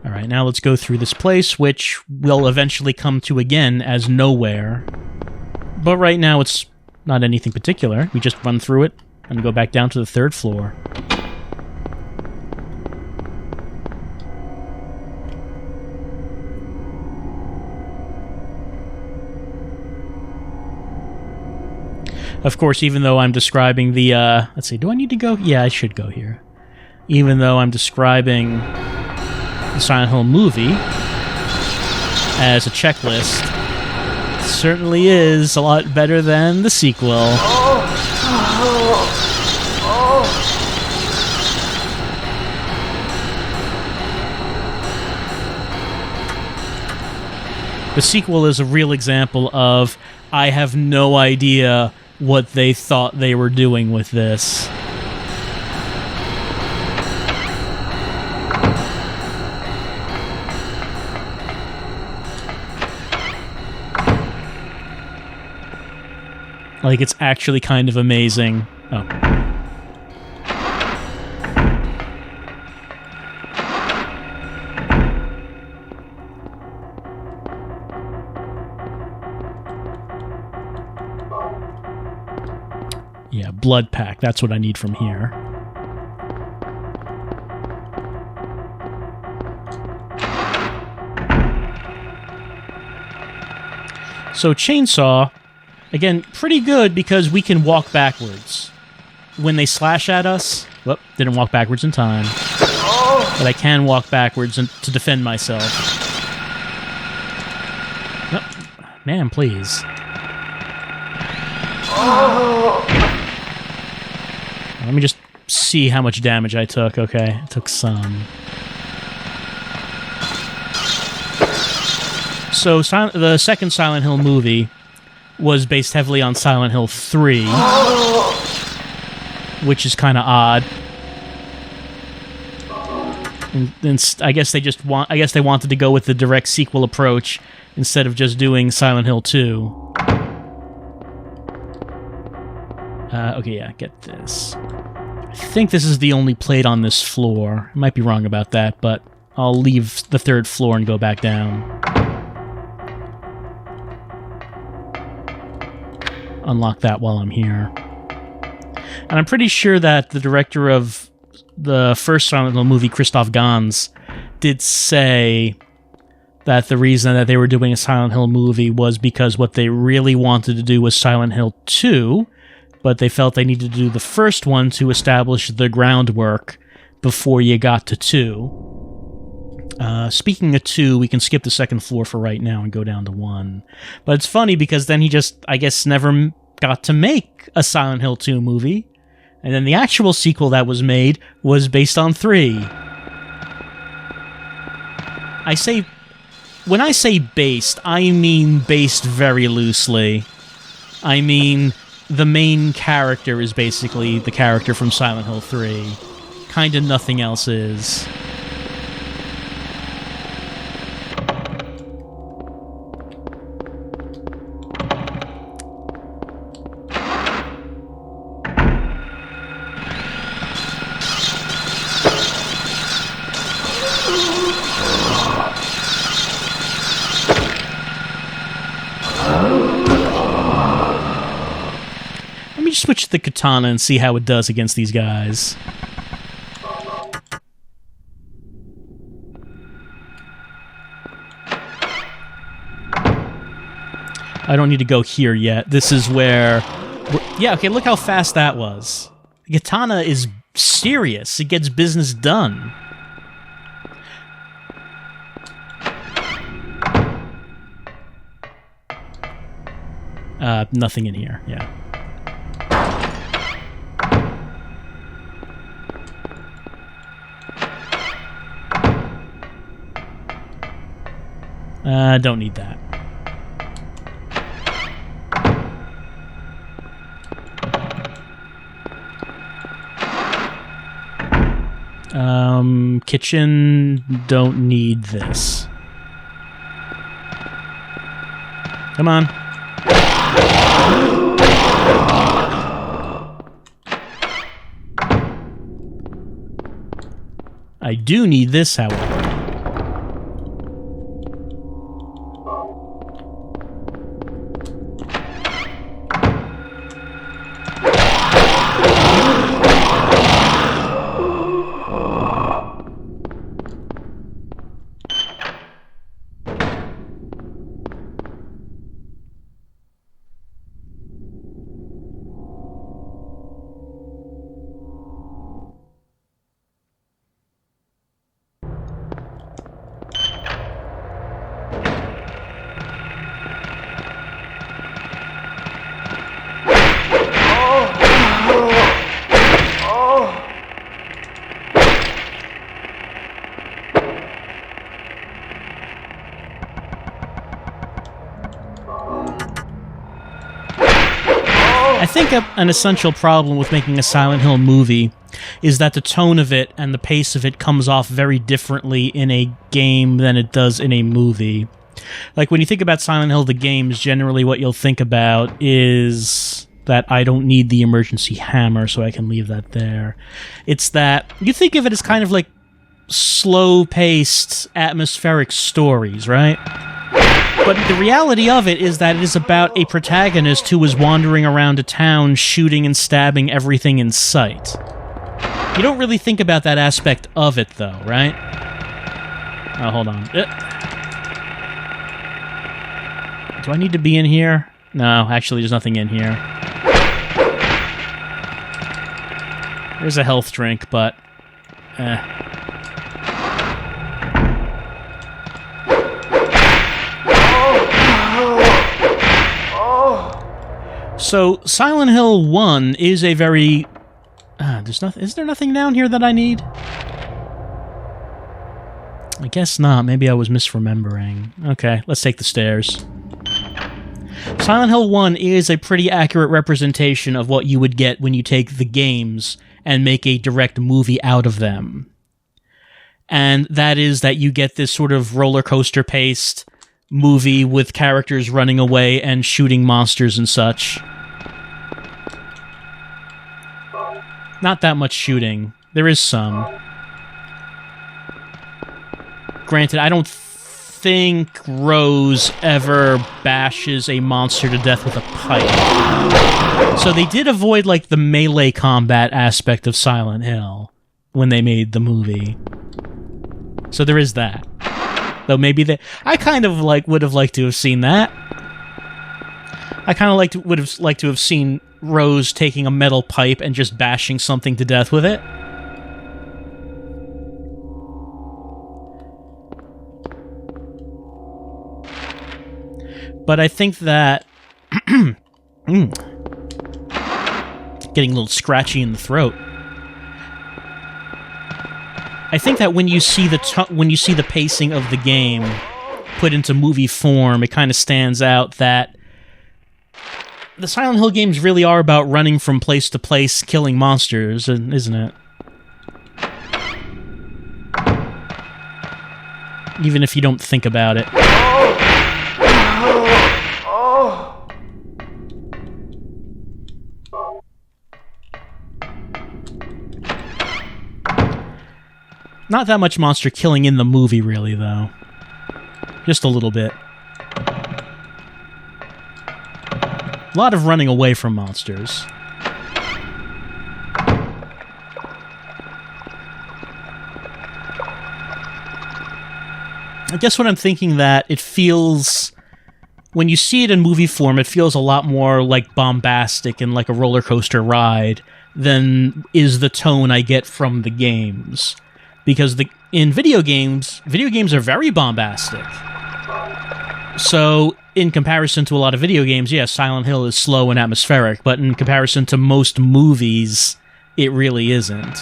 Alright, now let's go through this place, which we'll eventually come to again as nowhere. But right now it's not anything particular. We just run through it and go back down to the third floor. Of course, even though I'm describing the, let's see, do I need to go? Yeah, I should go here. Even though I'm describing the Silent Hill movie as a checklist, it certainly is a lot better than the sequel. The sequel is a real example of I have no idea what they thought they were doing with this. Like, it's actually kind of amazing. Oh. Yeah, blood pack. That's what I need from here. So, chainsaw... Again, pretty good because we can walk backwards. When they slash at us... Whoop, didn't walk backwards in time. But I can walk backwards to defend myself. Oh, man, please. Let me just see how much damage I took. Okay, I took some. So, the second Silent Hill movie was based heavily on Silent Hill 3, which is kind of odd. And I guess they wanted to go with the direct sequel approach instead of just doing Silent Hill 2. Okay, yeah, get this. I think this is the only plate on this floor. I might be wrong about that, but I'll leave the third floor and go back down. Unlock that while I'm here. And I'm pretty sure that the director of the first Silent Hill movie, Christoph Gans, did say that the reason that they were doing a Silent Hill movie was because what they really wanted to do was Silent Hill 2, but they felt they needed to do the first one to establish the groundwork before you got to 2. Speaking of 2, we can skip the second floor for right now and go down to 1. But it's funny because then he just, I guess, never got to make a Silent Hill 2 movie. And then the actual sequel that was made was based on 3. When I say based, I mean based very loosely. I mean, the main character is basically the character from Silent Hill 3. Kinda nothing else is. Switch to the katana and see how it does against these guys. I don't need to go here yet. This is where... Yeah, okay, look how fast that was. The katana is serious. It gets business done. Nothing in here, yeah. Don't need that. Kitchen, don't need this. Come on. I do need this, however. an essential problem with making a Silent Hill movie is that the tone of it and the pace of it comes off very differently in a game than it does in a movie. Like, when you think about Silent Hill, the games, generally what you'll think about is that I don't need the emergency hammer, so I can leave that there. It's that you think of it as kind of like slow-paced, atmospheric stories, right? But the reality of it is that it is about a protagonist who is wandering around a town shooting and stabbing everything in sight. You don't really think about that aspect of it, though, right? Oh, hold on. Do I need to be in here? No, actually, there's nothing in here. There's a health drink, but... So, Silent Hill 1 is a very... is there nothing down here that I need? I guess not. Maybe I was misremembering. Okay, let's take the stairs. Silent Hill 1 is a pretty accurate representation of what you would get when you take the games and make a direct movie out of them. And that is that you get this sort of roller coaster-paced movie with characters running away and shooting monsters and such. Not that much shooting. There is some. Granted, I don't think Rose ever bashes a monster to death with a pipe. So they did avoid, like, the melee combat aspect of Silent Hill when they made the movie. So there is that. Though maybe they... I kind of, like, would have liked to have seen that. I kind of would have liked to have seen Rose taking a metal pipe and just bashing something to death with it. But I think that... Getting a little scratchy in the throat. I think that when you see the pacing of the game put into movie form, it kind of stands out that the Silent Hill games really are about running from place to place, killing monsters, isn't it? Even if you don't think about it. Not that much monster killing in the movie, really, though. Just a little bit. A lot of running away from monsters. I guess what I'm thinking that it feels... When you see it in movie form, it feels a lot more like bombastic and like a roller coaster ride than is the tone I get from the games. Because in video games are very bombastic. So, in comparison to a lot of video games, yeah, Silent Hill is slow and atmospheric, but in comparison to most movies, it really isn't.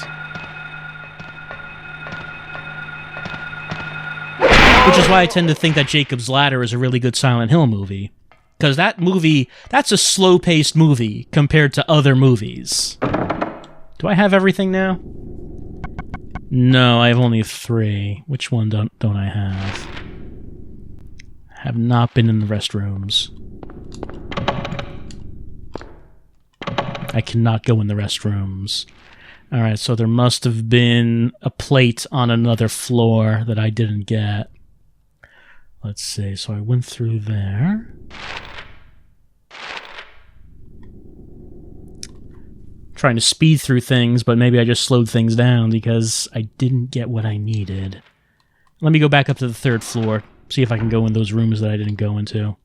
Which is why I tend to think that Jacob's Ladder is a really good Silent Hill movie. Because that's a slow-paced movie compared to other movies. Do I have everything now? No, I have only 3. Which one don't I have? Have not been in the restrooms. I cannot go in the restrooms. Alright, so there must have been a plate on another floor that I didn't get. Let's see, so I went through there. Trying to speed through things, but maybe I just slowed things down because I didn't get what I needed. Let me go back up to the 3rd floor, see if I can go in those rooms that I didn't go into.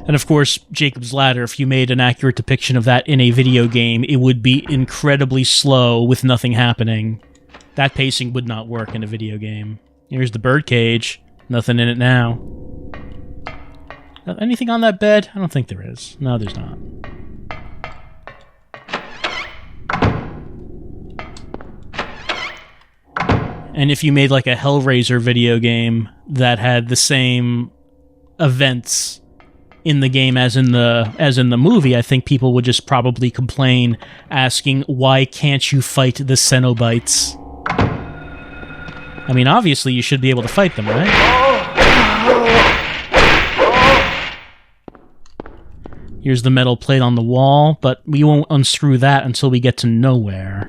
And of course, Jacob's Ladder, if you made an accurate depiction of that in a video game, it would be incredibly slow with nothing happening. That pacing would not work in a video game. Here's the birdcage. Nothing in it now. Anything on that bed? I don't think there is. No, there's not. And if you made like a Hellraiser video game that had the same events in the game as in the movie, I think people would just probably complain, asking, why can't you fight the Cenobites? I mean, obviously you should be able to fight them, right? Here's the metal plate on the wall, but we won't unscrew that until we get to nowhere.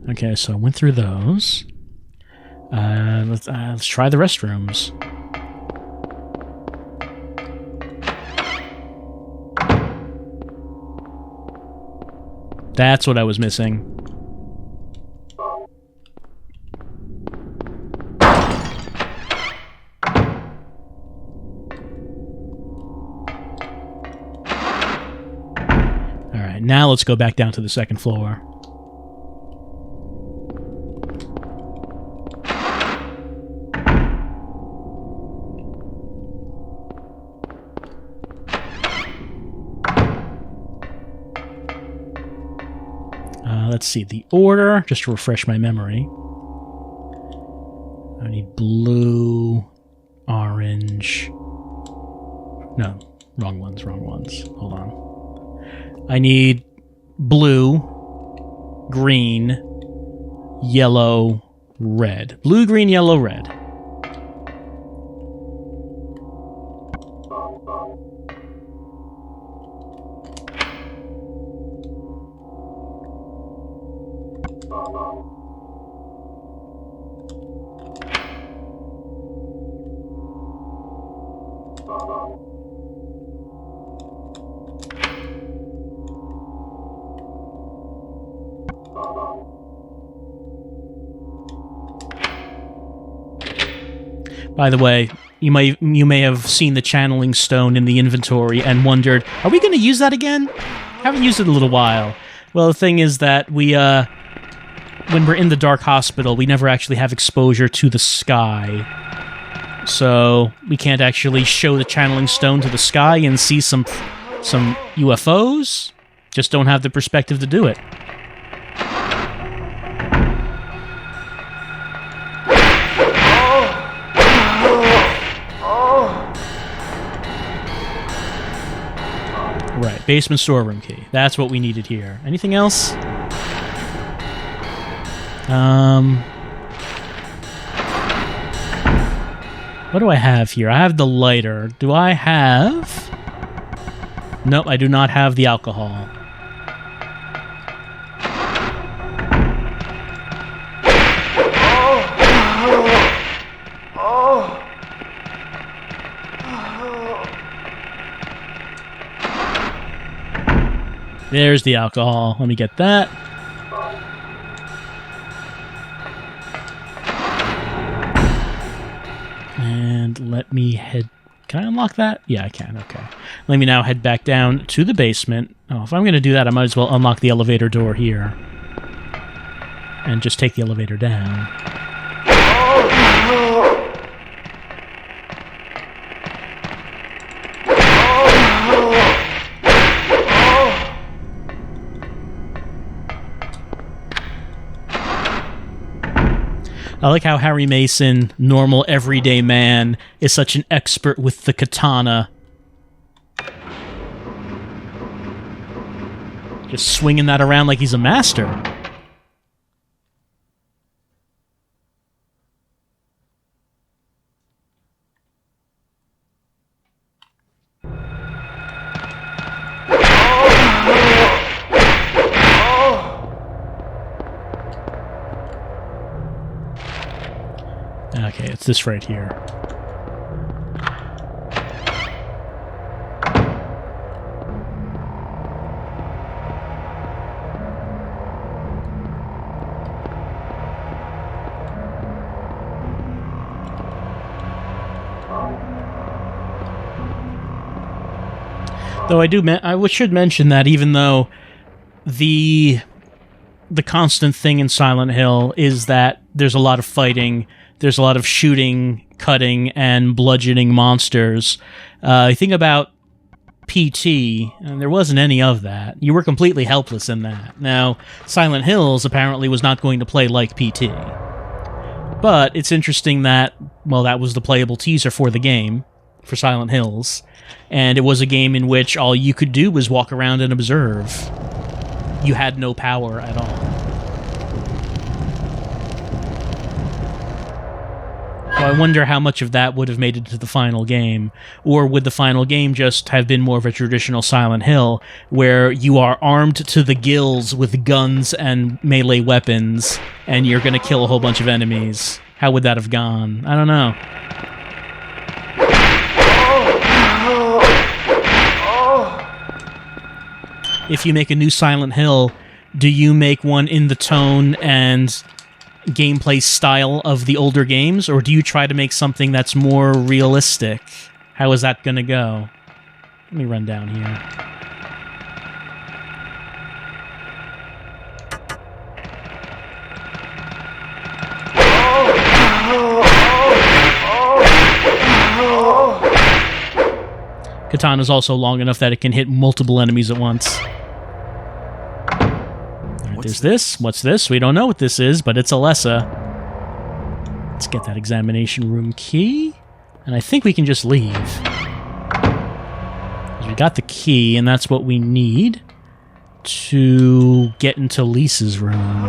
Okay, so I went through those. Let's try the restrooms. That's what I was missing. Alright, now let's go back down to the second floor. Let's see, the order, just to refresh my memory. I need blue, orange. No, wrong ones. Hold on. I need blue, green, yellow, red. Blue, green, yellow, red. By the way, you may have seen the channeling stone in the inventory and wondered, are we going to use that again? Haven't used it in a little while. Well, the thing is that we, when we're in the Dark Hospital, we never actually have exposure to the sky. So we can't actually show the channeling stone to the sky and see some UFOs. Just don't have the perspective to do it. Right, basement storeroom key. That's what we needed here. Anything else? What do I have here? I have the lighter. Do I have... Nope, I do not have the alcohol. There's the alcohol. Let me get that. And let me head... Can I unlock that? Yeah, I can. Okay. Let me now head back down to the basement. Oh, if I'm going to do that, I might as well unlock the elevator door here. And just take the elevator down. I like how Harry Mason, normal, everyday man, is such an expert with the katana. Just swinging that around like he's a master. Okay, it's this right here. Though I should mention that even though the constant thing in Silent Hill is that there's a lot of fighting, there's a lot of shooting, cutting, and bludgeoning monsters. I think about PT, and there wasn't any of that. You were completely helpless in that. Now, Silent Hills apparently was not going to play like PT. But it's interesting that well, that was the playable teaser for the game, for Silent Hills. And it was a game in which all you could do was walk around and observe. You had no power at all. So I wonder how much of that would have made it to the final game. Or would the final game just have been more of a traditional Silent Hill, where you are armed to the gills with guns and melee weapons, and you're going to kill a whole bunch of enemies? How would that have gone? I don't know. If you make a new Silent Hill, do you make one in the tone and gameplay style of the older games, or do you try to make something that's more realistic? How is that going to go? Let me run down here. Katana's also long enough that it can hit multiple enemies at once. There's this. What's this? We don't know what this is, but it's Alessa. Let's get that examination room key. And I think we can just leave. We got the key, and that's what we need to get into Lisa's room.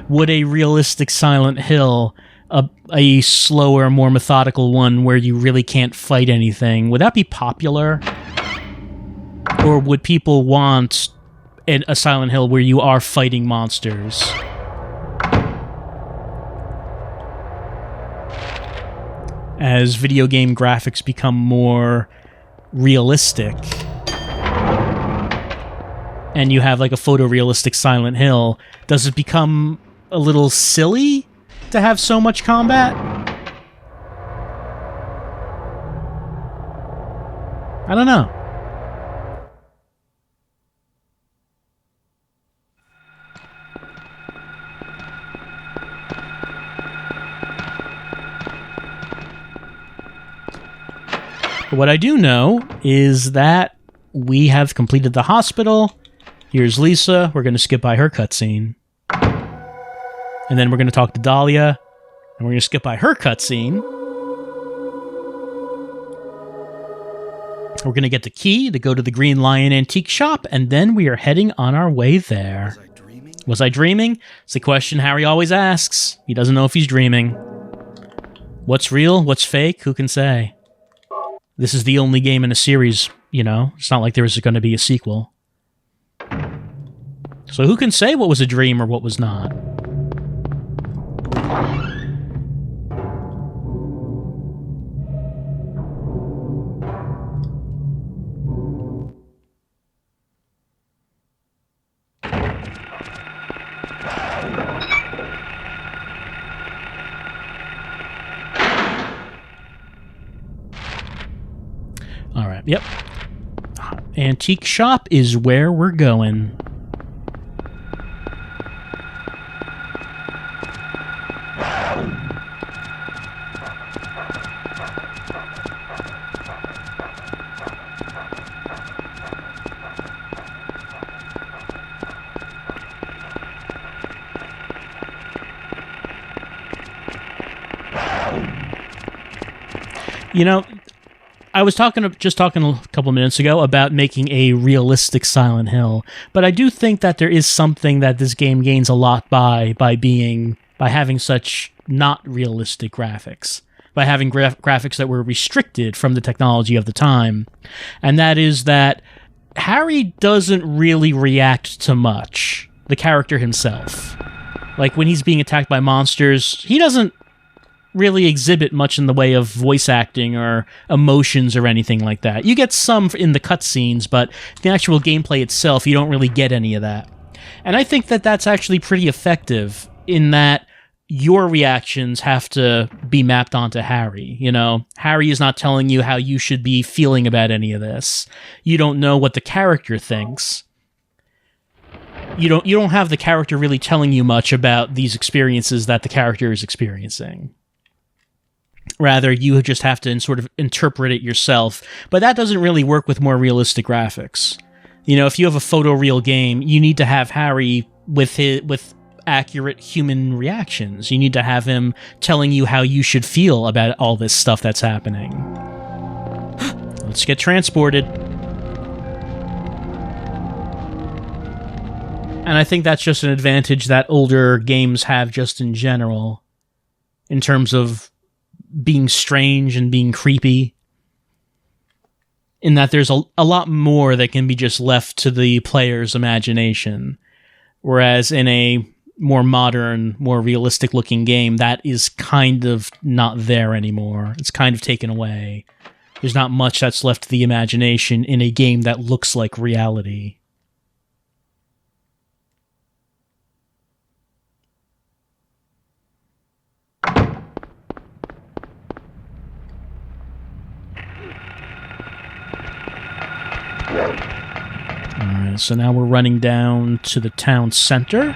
Would a realistic Silent Hill, a slower, more methodical one where you really can't fight anything, would that be popular? Or would people want a Silent Hill where you are fighting monsters? As video game graphics become more realistic, and you have like a photorealistic Silent Hill, does it become a little silly to have so much combat? I don't know. But what I do know is that we have completed the hospital. Here's Lisa. We're going to skip by her cutscene. And then we're going to talk to Dahlia, and we're going to skip by her cutscene. We're going to get the key to go to the Green Lion Antique Shop, and then we are heading on our way there. Was I dreaming? It's the question Harry always asks. He doesn't know if he's dreaming. What's real? What's fake? Who can say? This is the only game in a series, you know? It's not like there is going to be a sequel. So who can say what was a dream or what was not? All right, yep. Antique shop is where we're going. You know, I was just talking a couple minutes ago about making a realistic Silent Hill, but I do think that there is something that this game gains a lot by having such not realistic graphics, by having graphics that were restricted from the technology of the time, and that is that Harry doesn't really react to much, the character himself. Like, when he's being attacked by monsters, he doesn't really exhibit much in the way of voice acting or emotions or anything like that. You get some in the cutscenes, but the actual gameplay itself, you don't really get any of that. And I think that that's actually pretty effective in that your reactions have to be mapped onto Harry, you know? Harry is not telling you how you should be feeling about any of this. You don't know what the character thinks. You don't have the character really telling you much about these experiences that the character is experiencing. Rather, you just have to sort of interpret it yourself. But that doesn't really work with more realistic graphics. You know, if you have a photoreal game, you need to have Harry with accurate human reactions. You need to have him telling you how you should feel about all this stuff that's happening. Let's get transported. And I think that's just an advantage that older games have just in general, in terms of being strange and being creepy, in that there's a lot more that can be just left to the player's imagination. Whereas in a more modern, more realistic-looking game, that is kind of not there anymore. It's kind of taken away. There's not much that's left to the imagination in a game that looks like reality. Alright, so now we're running down to the town center.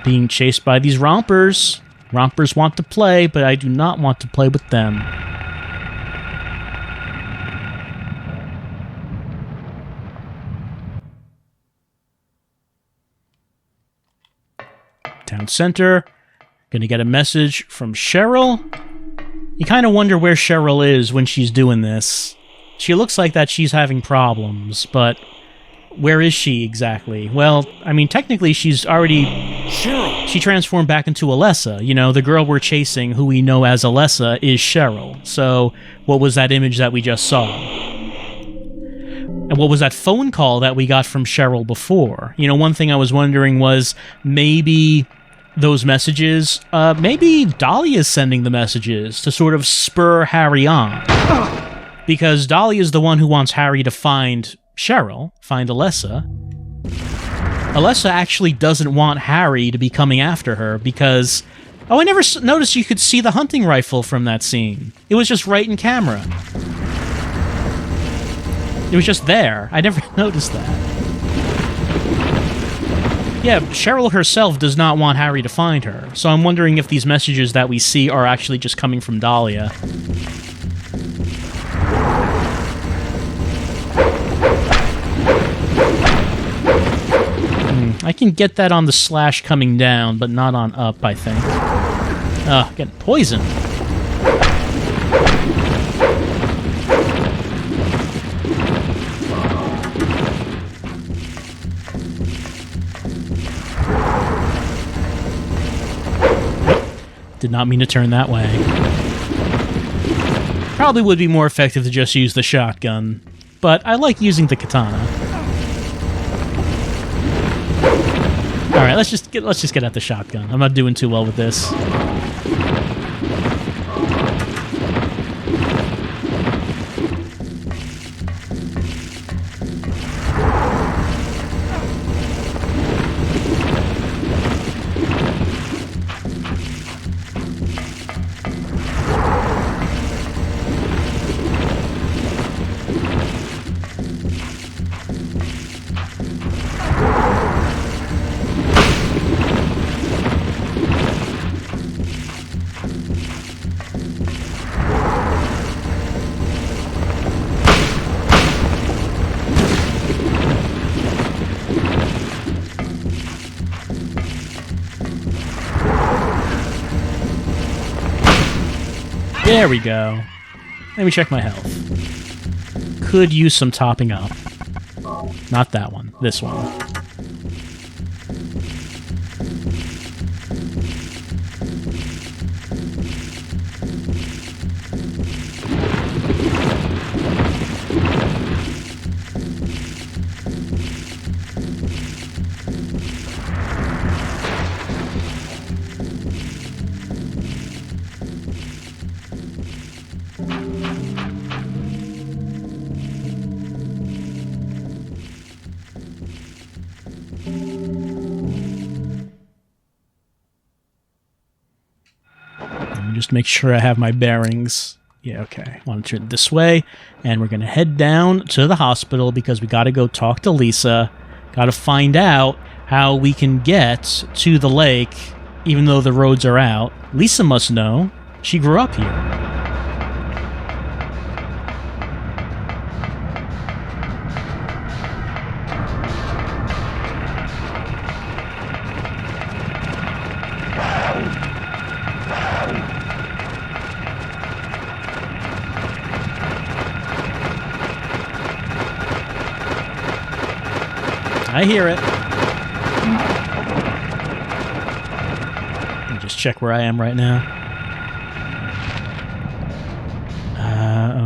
Being chased by these rompers. Rompers want to play, but I do not want to play with them. Town center. Gonna get a message from Cheryl. You kind of wonder where Cheryl is when she's doing this. She looks like that she's having problems, but where is she exactly? Well, I mean, technically she's already... Cheryl! She transformed back into Alessa. You know, the girl we're chasing, who we know as Alessa, is Cheryl. So, what was that image that we just saw? And what was that phone call that we got from Cheryl before? You know, one thing I was wondering was, maybe those messages, maybe Dahlia is sending the messages to sort of spur Harry on. Because Dahlia is the one who wants Harry to find Cheryl, find Alessa. Alessa actually doesn't want Harry to be coming after her because... Oh, I never noticed you could see the hunting rifle from that scene. It was just right in camera. It was just there. I never noticed that. Yeah, Cheryl herself does not want Harry to find her, so I'm wondering if these messages that we see are actually just coming from Dahlia. I can get that on the slash coming down, but not on up, I think. Ugh, getting poisoned. Did not mean to turn that way. Probably would be more effective to just use the shotgun, but I like using the katana. Alright, let's just get at the shotgun. I'm not doing too well with this. There we go. Let me check my health. Could use some topping up. Not that one. This one. Just make sure I have my bearings. Yeah, okay. I want to turn this way, and we're going to head down to the hospital because we got to go talk to Lisa. Got to find out how we can get to the lake, even though the roads are out. Lisa must know. She grew up here. I hear it. Let me just check where I am right now.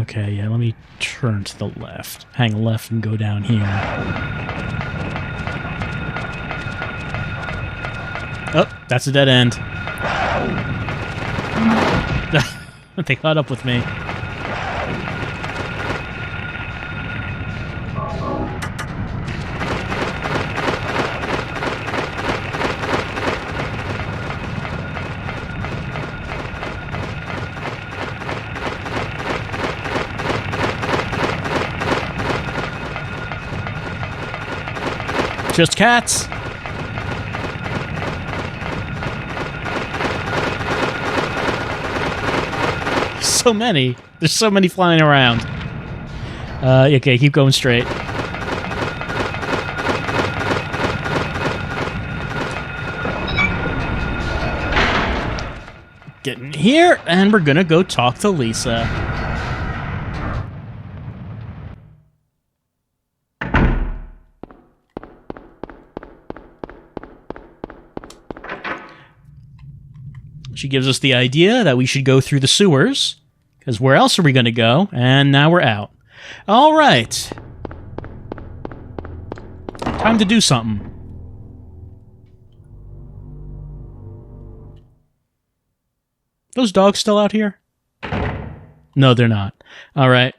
Okay, yeah, let me turn to the left. Hang left and go down here. Oh, that's a dead end. They caught up with me. Just cats. So many. There's so many flying around. Okay, keep going straight. Getting here, and we're gonna go talk to Lisa. She gives us the idea that we should go through the sewers, because where else are we going to go? And now we're out. All right. Time to do something. Those dogs still out here? No, they're not. All right.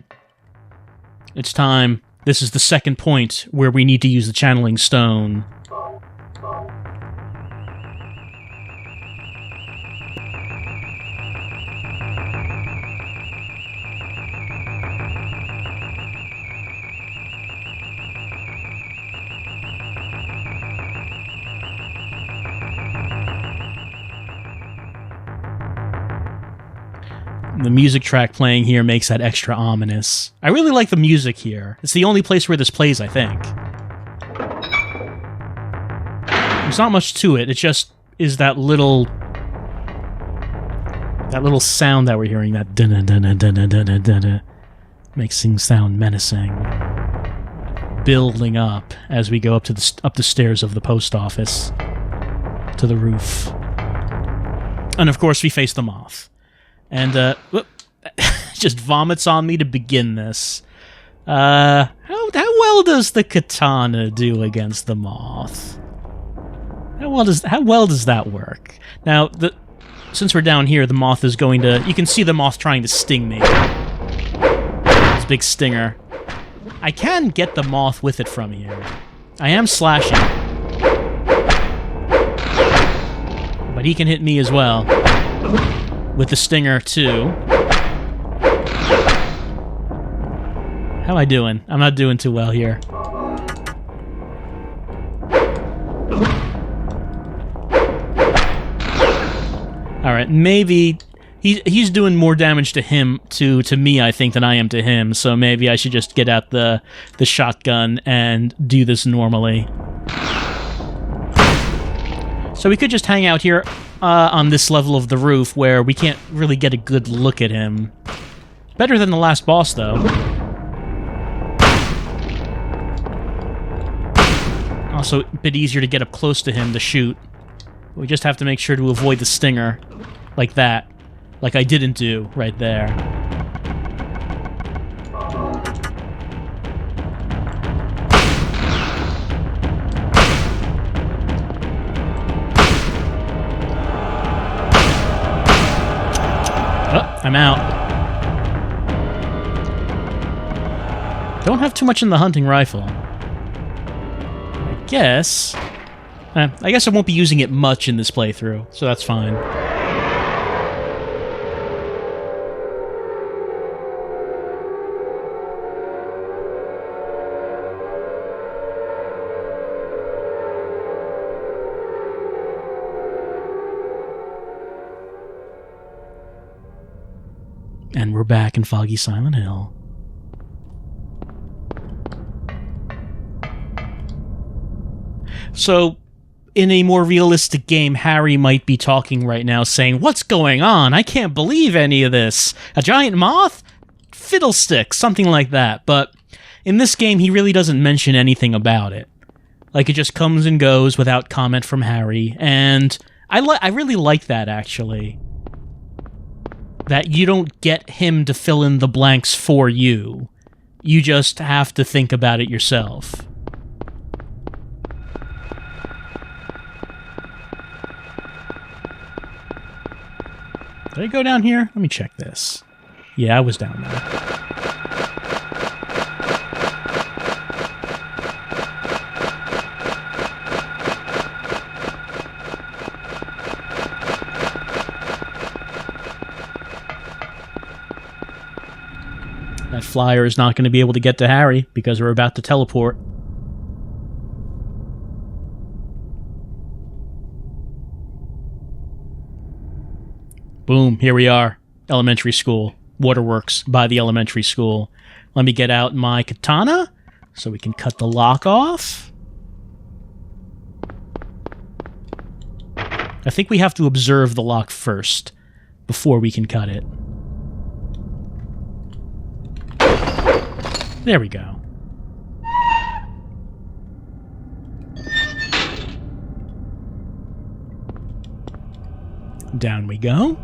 It's time. This is the second point where we need to use the channeling stone. The music track playing here makes that extra ominous. I really like the music here. It's the only place where this plays, I think. There's not much to it. It just is that little sound that we're hearing. That dun dun dun dun dun dun dun makes things sound menacing, building up as we go up the stairs of the post office to the roof. And of course, we face the moth. And, just vomits on me to begin this. How well does the katana do against the moth? How well does that work? Now, since we're down here, the moth is going to... You can see the moth trying to sting me. This big stinger. I can get the moth with it from here. I am slashing. But he can hit me as well. With the stinger, too. How am I doing? I'm not doing too well here. Alright, maybe... He's doing more damage to him, to me, I think, than I am to him, so maybe I should just get out the shotgun and do this normally. So we could just hang out here on this level of the roof where we can't really get a good look at him. Better than the last boss, though. Also, a bit easier to get up close to him to shoot. We just have to make sure to avoid the stinger. Like that. Like I didn't do right there. I'm out. Don't have too much in the hunting rifle. I guess I won't be using it much in this playthrough, so that's fine. And we're back in foggy Silent Hill. So, in a more realistic game, Harry might be talking right now saying, "What's going on? I can't believe any of this. A giant moth? Fiddlesticks," something like that. But in this game, he really doesn't mention anything about it. Like, it just comes and goes without comment from Harry, and I really like that, actually. That you don't get him to fill in the blanks for you. You just have to think about it yourself. Did I go down here? Let me check this. Yeah, I was down there. That flyer is not going to be able to get to Harry because we're about to teleport. Boom, here we are. Elementary school. Waterworks by the elementary school. Let me get out my katana so we can cut the lock off. I think we have to observe the lock first before we can cut it. There we go. Down we go.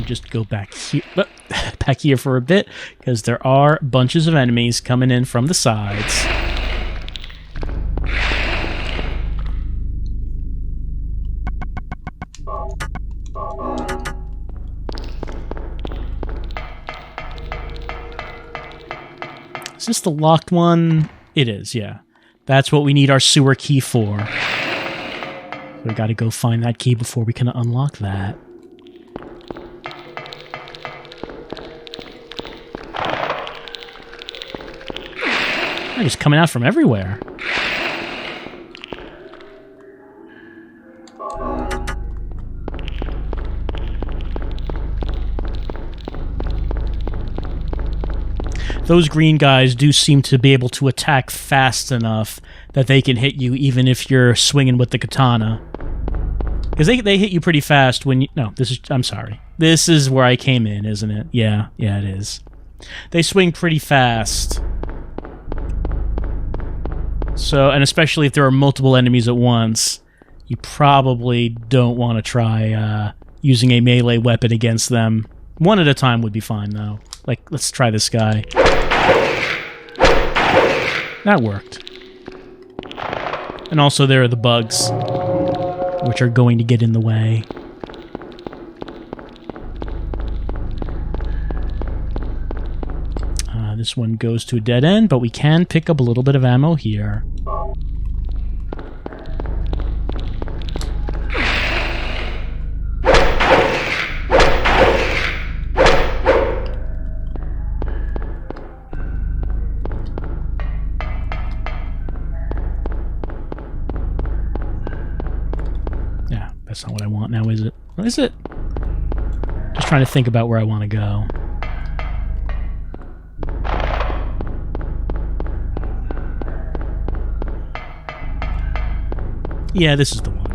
Just go back here for a bit, because there are bunches of enemies coming in from the sides. Is this the locked one? It is, yeah. That's what we need our sewer key for. We gotta go find that key before we can unlock that. They're just coming out from everywhere. Those green guys do seem to be able to attack fast enough that they can hit you even if you're swinging with the katana. Because they hit you pretty fast when you... No, this is... I'm sorry. This is where I came in, isn't it? Yeah, it is. They swing pretty fast. So, and especially if there are multiple enemies at once, you probably don't want to try using a melee weapon against them. One at a time would be fine, though. Like, let's try this guy. That worked. And also there are the bugs, which are going to get in the way. This one goes to a dead end, but we can pick up a little bit of ammo here. Yeah, that's not what I want now, is it? What is it? Just trying to think about where I want to go. Yeah, this is the one.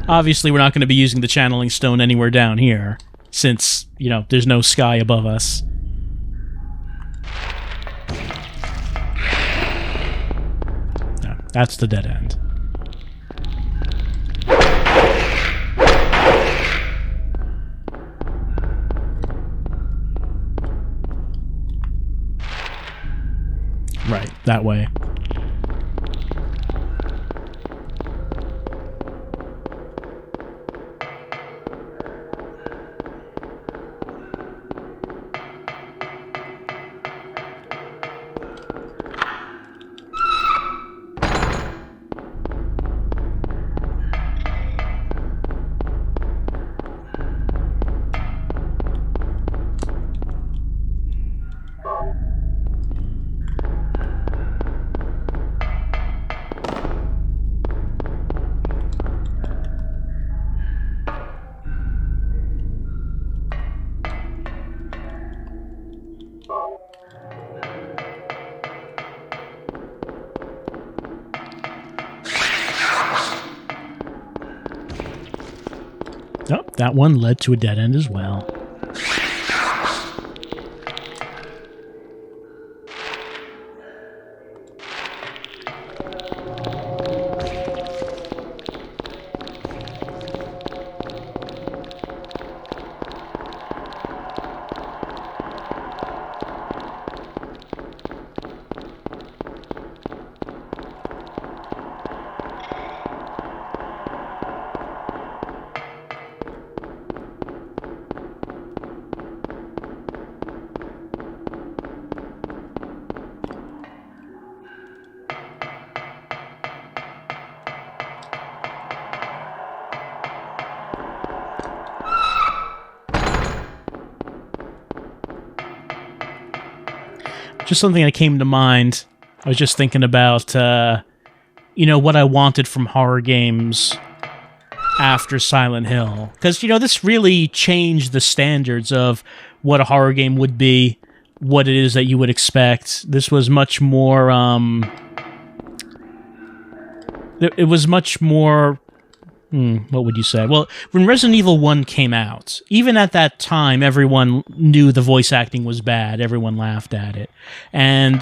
Obviously, we're not going to be using the channeling stone anywhere down here, since, you know, there's no sky above us. That's the dead end. Right, that way. Oh, that one led to a dead end as well. Just something that came to mind. I was just thinking about, what I wanted from horror games after Silent Hill. Because, this really changed the standards of what a horror game would be, what it is that you would expect. This was much more, it was much more... what would you say? Well, when Resident Evil 1 came out, even at that time, everyone knew the voice acting was bad. Everyone laughed at it. And,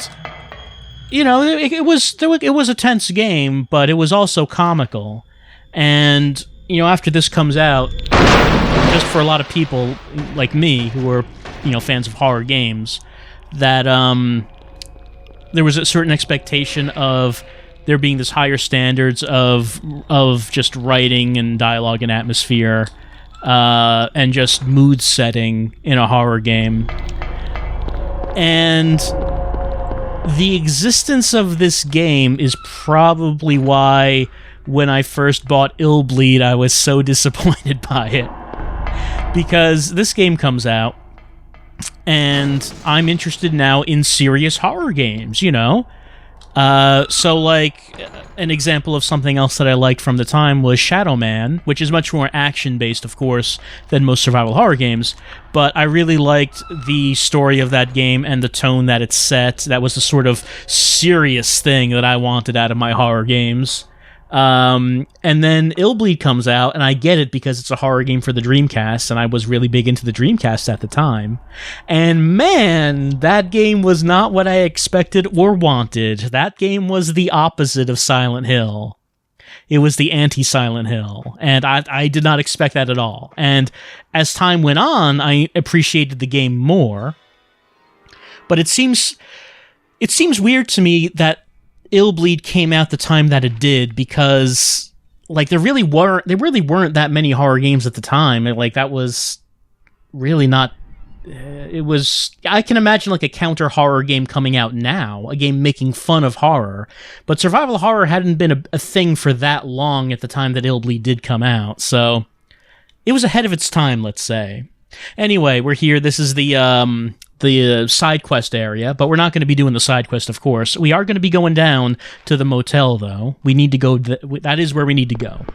it was a tense game, but it was also comical. And, after this comes out, just for a lot of people like me who are, fans of horror games, that there was a certain expectation of there being this higher standards of just writing and dialogue and atmosphere, and just mood setting in a horror game. And the existence of this game is probably why, when I first bought Illbleed, I was so disappointed by it. Because this game comes out, and I'm interested now in serious horror games, So, an example of something else that I liked from the time was Shadow Man, which is much more action-based, of course, than most survival horror games, but I really liked the story of that game and the tone that it set. That was the sort of serious thing that I wanted out of my horror games. And then Illbleed comes out, and I get it because it's a horror game for the Dreamcast, and I was really big into the Dreamcast at the time. And man, that game was not what I expected or wanted. That game was the opposite of Silent Hill. It was the anti-Silent Hill, and I did not expect that at all. And as time went on, I appreciated the game more. But it seems weird to me that Illbleed came out the time that it did, because there really weren't that many horror games at the time. That was really not. It was. I can imagine a counter horror game coming out now, a game making fun of horror, but survival horror hadn't been a thing for that long at the time that Illbleed did come out. So it was ahead of its time, let's say. Anyway, we're here. This is the side quest area, but we're not going to be doing the side quest, of course. We are going to be going down to the motel, though. We need to go. That is where we need to go.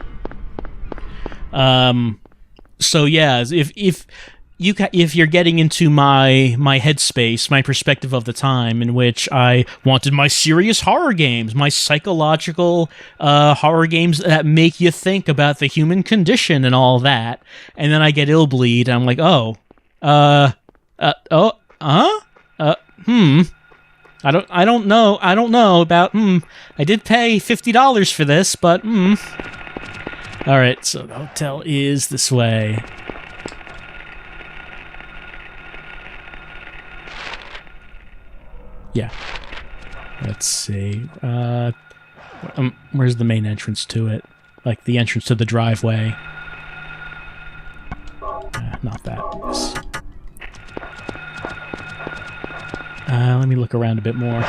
So yeah, if you're getting into my headspace, my perspective of the time in which I wanted my serious horror games, my psychological horror games that make you think about the human condition and all that, and then I get Illbleed, and I'm like, I don't know about, I did pay $50 for this, but, Alright, so the hotel is this way. Yeah. Let's see. Where's the main entrance to it? Like the entrance to the driveway. Not that. Yes. Let me look around a bit more.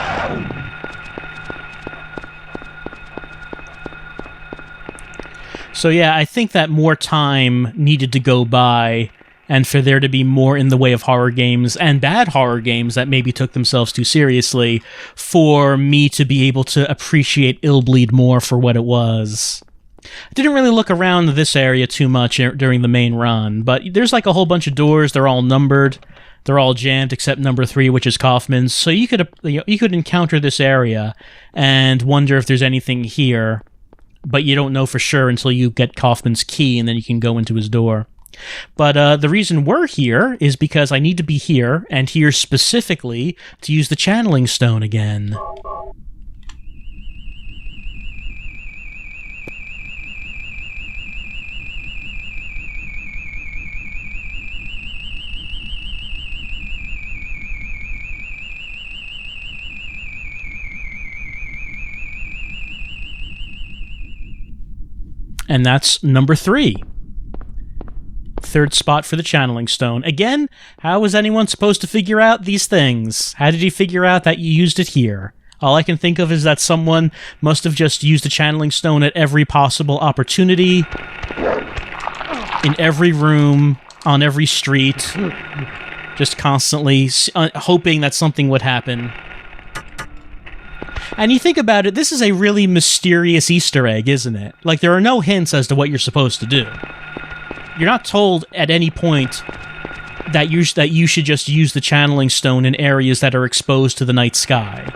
So yeah, I think that more time needed to go by, and for there to be more in the way of horror games, and bad horror games that maybe took themselves too seriously, for me to be able to appreciate Illbleed more for what it was. I didn't really look around this area too much during the main run, but there's like a whole bunch of doors. They're all numbered. They're all jammed except number 3, which is Kaufman's. So you could encounter this area and wonder if there's anything here, but you don't know for sure until you get Kaufman's key, and then you can go into his door. But the reason we're here is because I need to be here, and here specifically, to use the channeling stone again. And that's number 3. Third spot for the channeling stone. Again, how was anyone supposed to figure out these things? How did he figure out that you used it here? All I can think of is that someone must have just used the channeling stone at every possible opportunity, in every room, on every street, just constantly hoping that something would happen. And you think about it, this is a really mysterious Easter egg, isn't it? Like, there are no hints as to what you're supposed to do. You're not told at any point that you should just use the channeling stone in areas that are exposed to the night sky.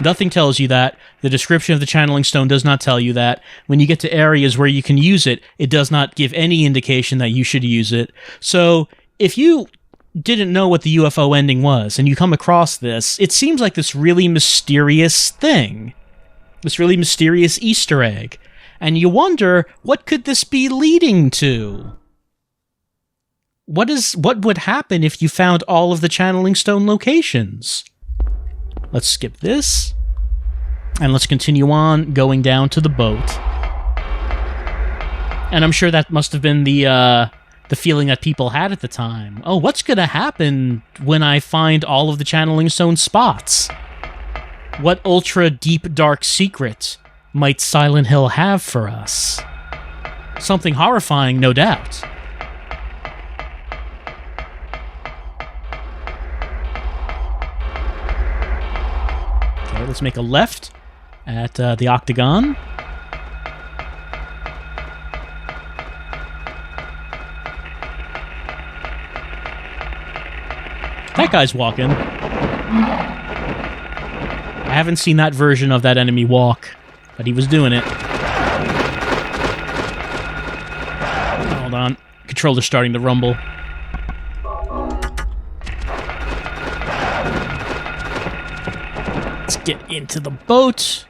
Nothing tells you that. The description of the channeling stone does not tell you that. When you get to areas where you can use it, it does not give any indication that you should use it. So, if you didn't know what the UFO ending was, and you come across this, it seems like this really mysterious thing. This really mysterious Easter egg. And you wonder, what could this be leading to? What would happen if you found all of the channeling stone locations? Let's skip this. And let's continue on, going down to the boat. And I'm sure that must have been the feeling that people had at the time. Oh, what's going to happen when I find all of the channeling stone spots? What ultra deep dark secret might Silent Hill have for us? Something horrifying, no doubt. Okay, let's make a left at the Octagon. That guy's walking. I haven't seen that version of that enemy walk, but he was doing it. Hold on. Controller's starting to rumble. Let's get into the boat.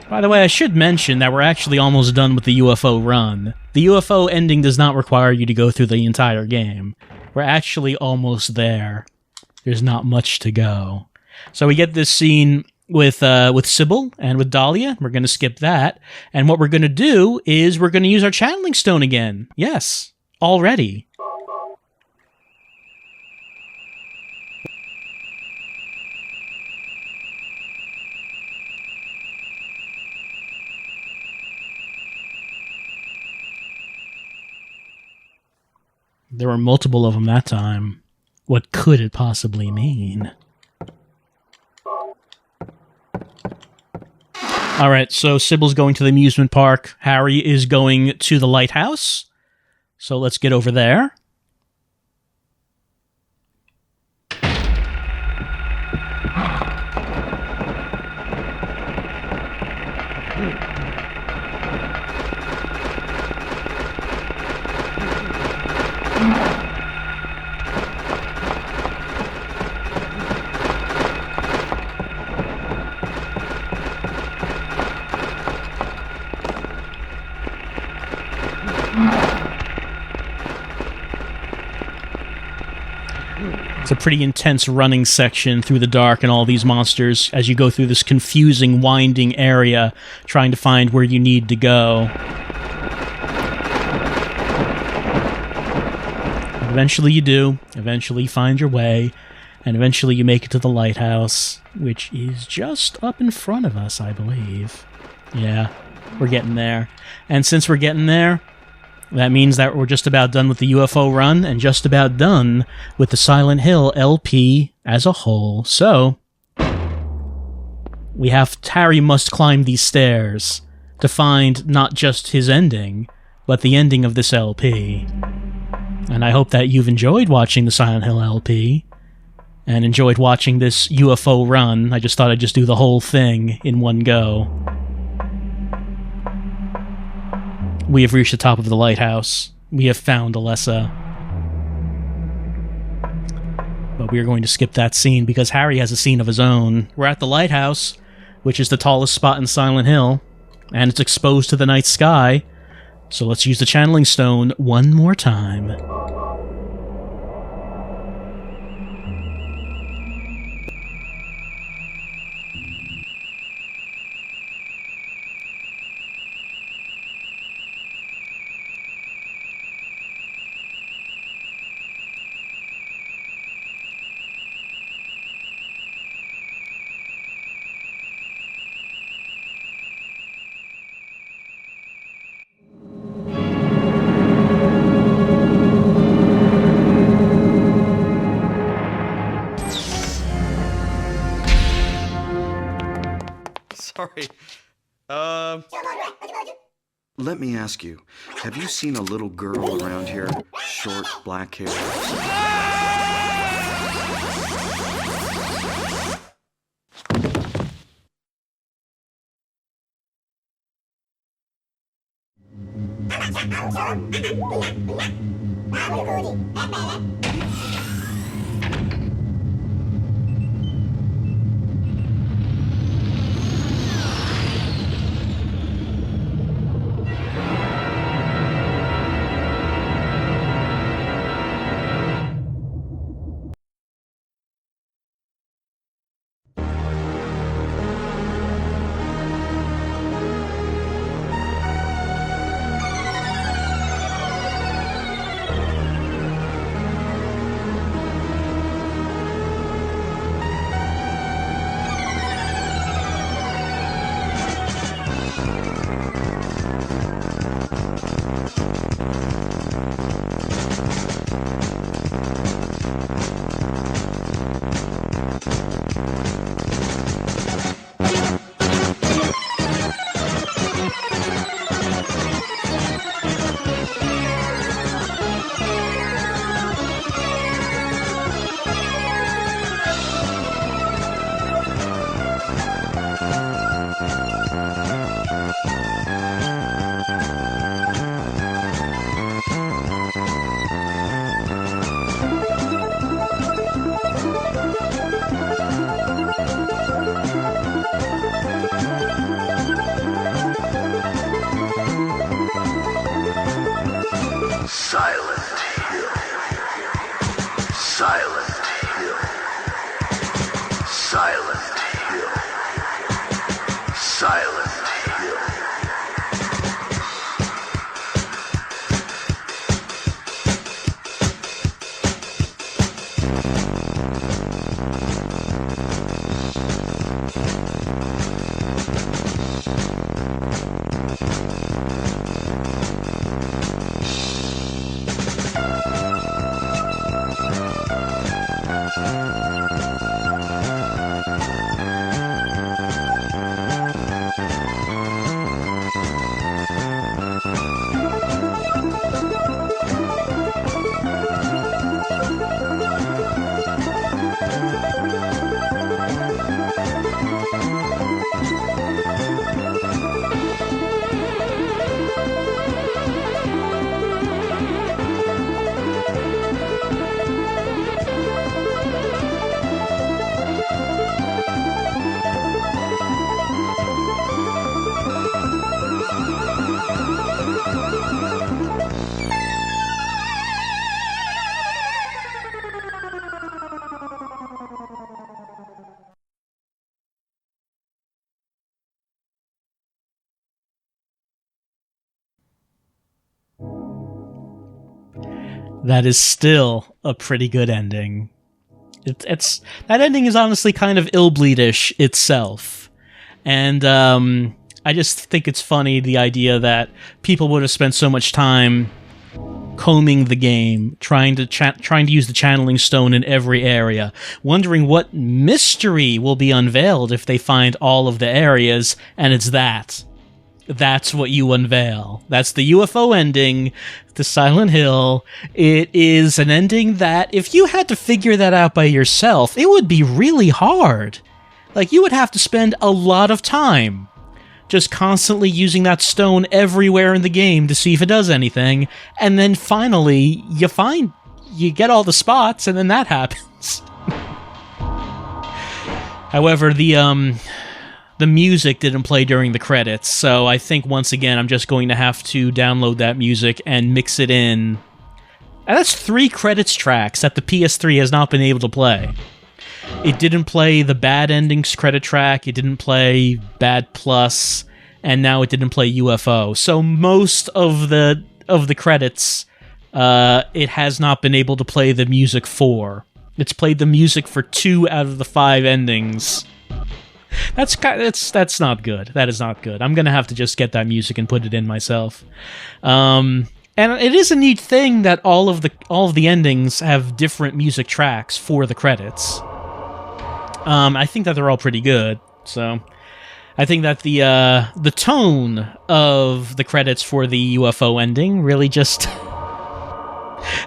By the way, I should mention that we're actually almost done with the UFO run. The UFO ending does not require you to go through the entire game. We're actually almost there. There's not much to go. So we get this scene with Sybil and with Dahlia. We're going to skip that. And what we're going to do is we're going to use our channeling stone again. Yes, already. There were multiple of them that time. What could it possibly mean? Alright, so Sybil's going to the amusement park. Harry is going to the Lighthouse. So let's get over there. It's a pretty intense running section through the dark and all these monsters as you go through this confusing, winding area trying to find where you need to go. And eventually you do. Eventually you find your way. And eventually you make it to the lighthouse, which is just up in front of us, I believe. Yeah, we're getting there. And since we're getting there, that means that we're just about done with the UFO run and just about done with the Silent Hill LP as a whole. So, Harry must climb these stairs to find not just his ending, but the ending of this LP. And I hope that you've enjoyed watching the Silent Hill LP and enjoyed watching this UFO run. I just thought I'd just do the whole thing in one go. We have reached the top of the lighthouse. We have found Alessa. But we are going to skip that scene because Harry has a scene of his own. We're at the lighthouse, which is the tallest spot in Silent Hill, and it's exposed to the night sky. So let's use the channeling stone one more time. Sorry. Let me ask you, have you seen a little girl around here? Short, black hair. that is still a pretty good ending. It's that ending is honestly kind of Illbleedish itself, and I just think it's funny, the idea that people would have spent so much time combing the game, trying to use the channeling stone in every area, wondering what mystery will be unveiled if they find all of the areas, and it's that's what you unveil. That's the UFO ending to Silent Hill. It is an ending that, if you had to figure that out by yourself, it would be really hard. Like, you would have to spend a lot of time just constantly using that stone everywhere in the game to see if it does anything, and then finally you get all the spots, and then that happens. However, the music didn't play during the credits, so I think once again I'm just going to have to download that music and mix it in. And that's 3 credits tracks that the PS3 has not been able to play. It didn't play the Bad Endings credit track, it didn't play Bad Plus, and now it didn't play UFO. So most of the credits, it has not been able to play the music for. It's played the music for 2 out of the 5 endings. That's not good. That is not good. I'm gonna have to just get that music and put it in myself. And it is a neat thing that all of the endings have different music tracks for the credits. I think that they're all pretty good. So I think that the tone of the credits for the UFO ending really just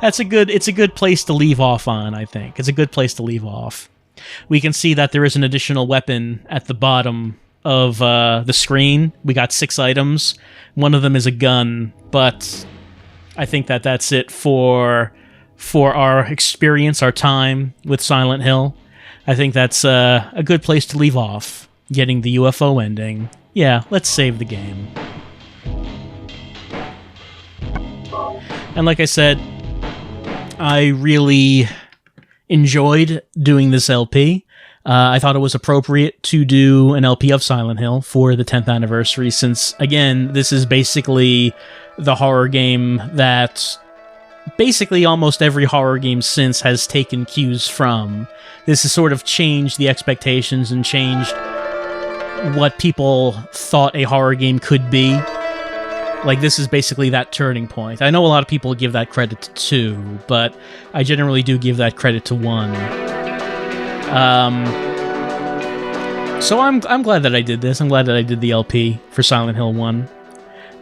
it's a good place to leave off on. I think it's a good place to leave off. We can see that there is an additional weapon at the bottom of the screen. We got 6 items. One of them is a gun, but I think that that's it for our experience, our time with Silent Hill. I think that's a good place to leave off, getting the UFO ending. Yeah, let's save the game. And like I said, I really enjoyed doing this LP. I thought it was appropriate to do an LP of Silent Hill for the 10th anniversary, since, again, this is basically the horror game that basically almost every horror game since has taken cues from. This has sort of changed the expectations and changed what people thought a horror game could be. Like, this is basically that turning point. I know a lot of people give that credit to 2, but I generally do give that credit to 1. So I'm glad that I did this. I'm glad that I did the LP for Silent Hill 1.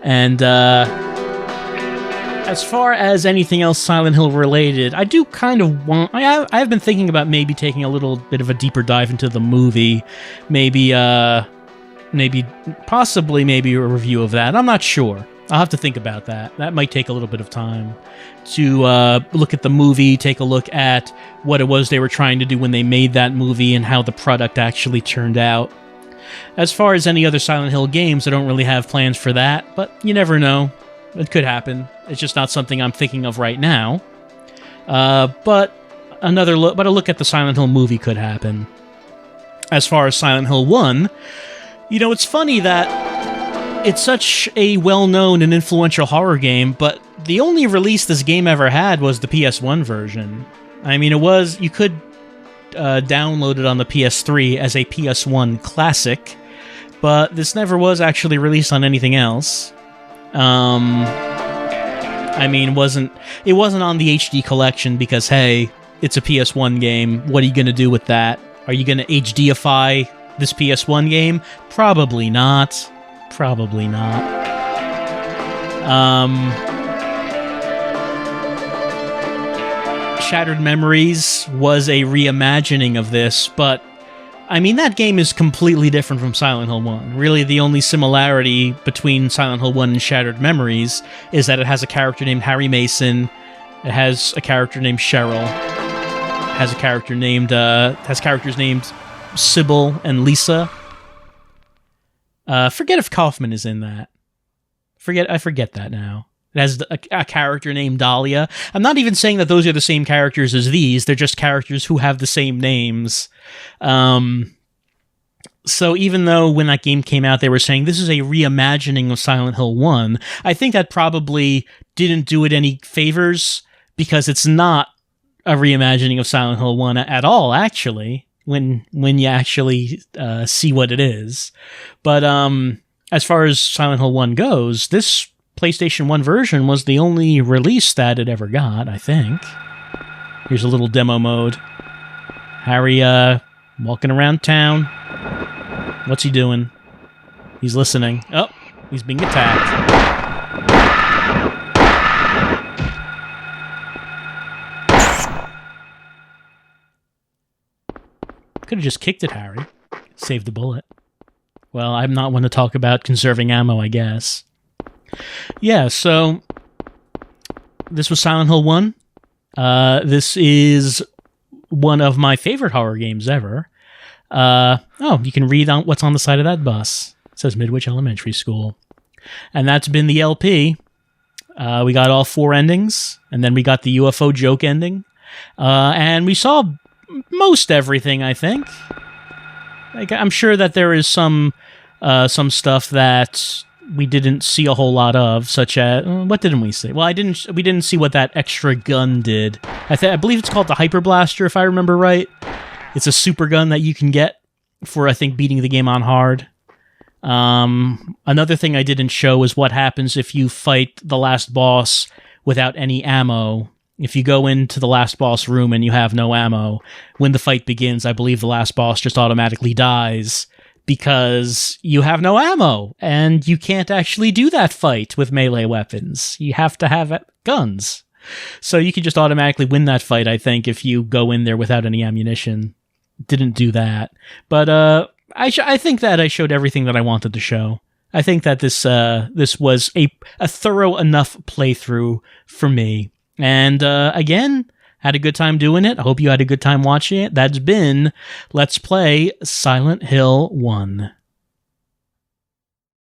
And as far as anything else Silent Hill related, I do kind of want... I've been thinking about maybe taking a little bit of a deeper dive into the movie. Possibly a review of that. I'm not sure. I'll have to think about that. That might take a little bit of time to look at the movie, take a look at what it was they were trying to do when they made that movie and how the product actually turned out. As far as any other Silent Hill games, I don't really have plans for that, but you never know. It could happen. It's just not something I'm thinking of right now. But a look at the Silent Hill movie could happen. As far as Silent Hill 1, you know, it's funny that it's such a well-known and influential horror game, but the only release this game ever had was the PS1 version. I mean, you could download it on the PS3 as a PS1 classic, but this never was actually released on anything else. I mean, it wasn't on the HD collection because, hey, it's a PS1 game. What are you going to do with that? Are you going to HDify this PS1 game? Probably not. Probably not. Shattered Memories was a reimagining of this, but I mean, that game is completely different from Silent Hill 1. Really, the only similarity between Silent Hill 1 and Shattered Memories is that it has a character named Harry Mason, it has a character named Cheryl, it has characters named Sybil and Lisa. Forget if Kaufman is in that. I forget that now. It has a character named Dahlia. I'm not even saying that those are the same characters as these. They're just characters who have the same names. So even though when that game came out, they were saying this is a reimagining of Silent Hill 1, I think that probably didn't do it any favors because it's not a reimagining of Silent Hill 1 at all, actually, when you actually see what it is. But as far as Silent Hill 1 goes, this PlayStation 1 version was the only release that it ever got, I think. Here's a little demo mode. Harry walking around town. What's he doing? He's listening. Oh, he's being attacked. Could have just kicked it, Harry. Saved the bullet. Well, I'm not one to talk about conserving ammo, I guess. Yeah, so this was Silent Hill 1. This is one of my favorite horror games ever. You can read on what's on the side of that bus. It says Midwich Elementary School. And that's been the LP. We got all 4 endings, and then we got the UFO joke ending. And we saw most everything, I think. Like, I'm sure that there is some stuff that we didn't see a whole lot of, such as what didn't we see? Well, we didn't see what that extra gun did. I believe it's called the Hyper Blaster, if I remember right. It's a super gun that you can get for, I think, beating the game on hard. Another thing I didn't show is what happens if you fight the last boss without any ammo. If you go into the last boss room and you have no ammo, when the fight begins, I believe the last boss just automatically dies because you have no ammo, and you can't actually do that fight with melee weapons. You have to have guns. So you can just automatically win that fight, I think, if you go in there without any ammunition. Didn't do that. But I think that I showed everything that I wanted to show. I think that this was a thorough enough playthrough for me. And again, had a good time doing it. I hope you had a good time watching it. That's been Let's Play Silent Hill 1.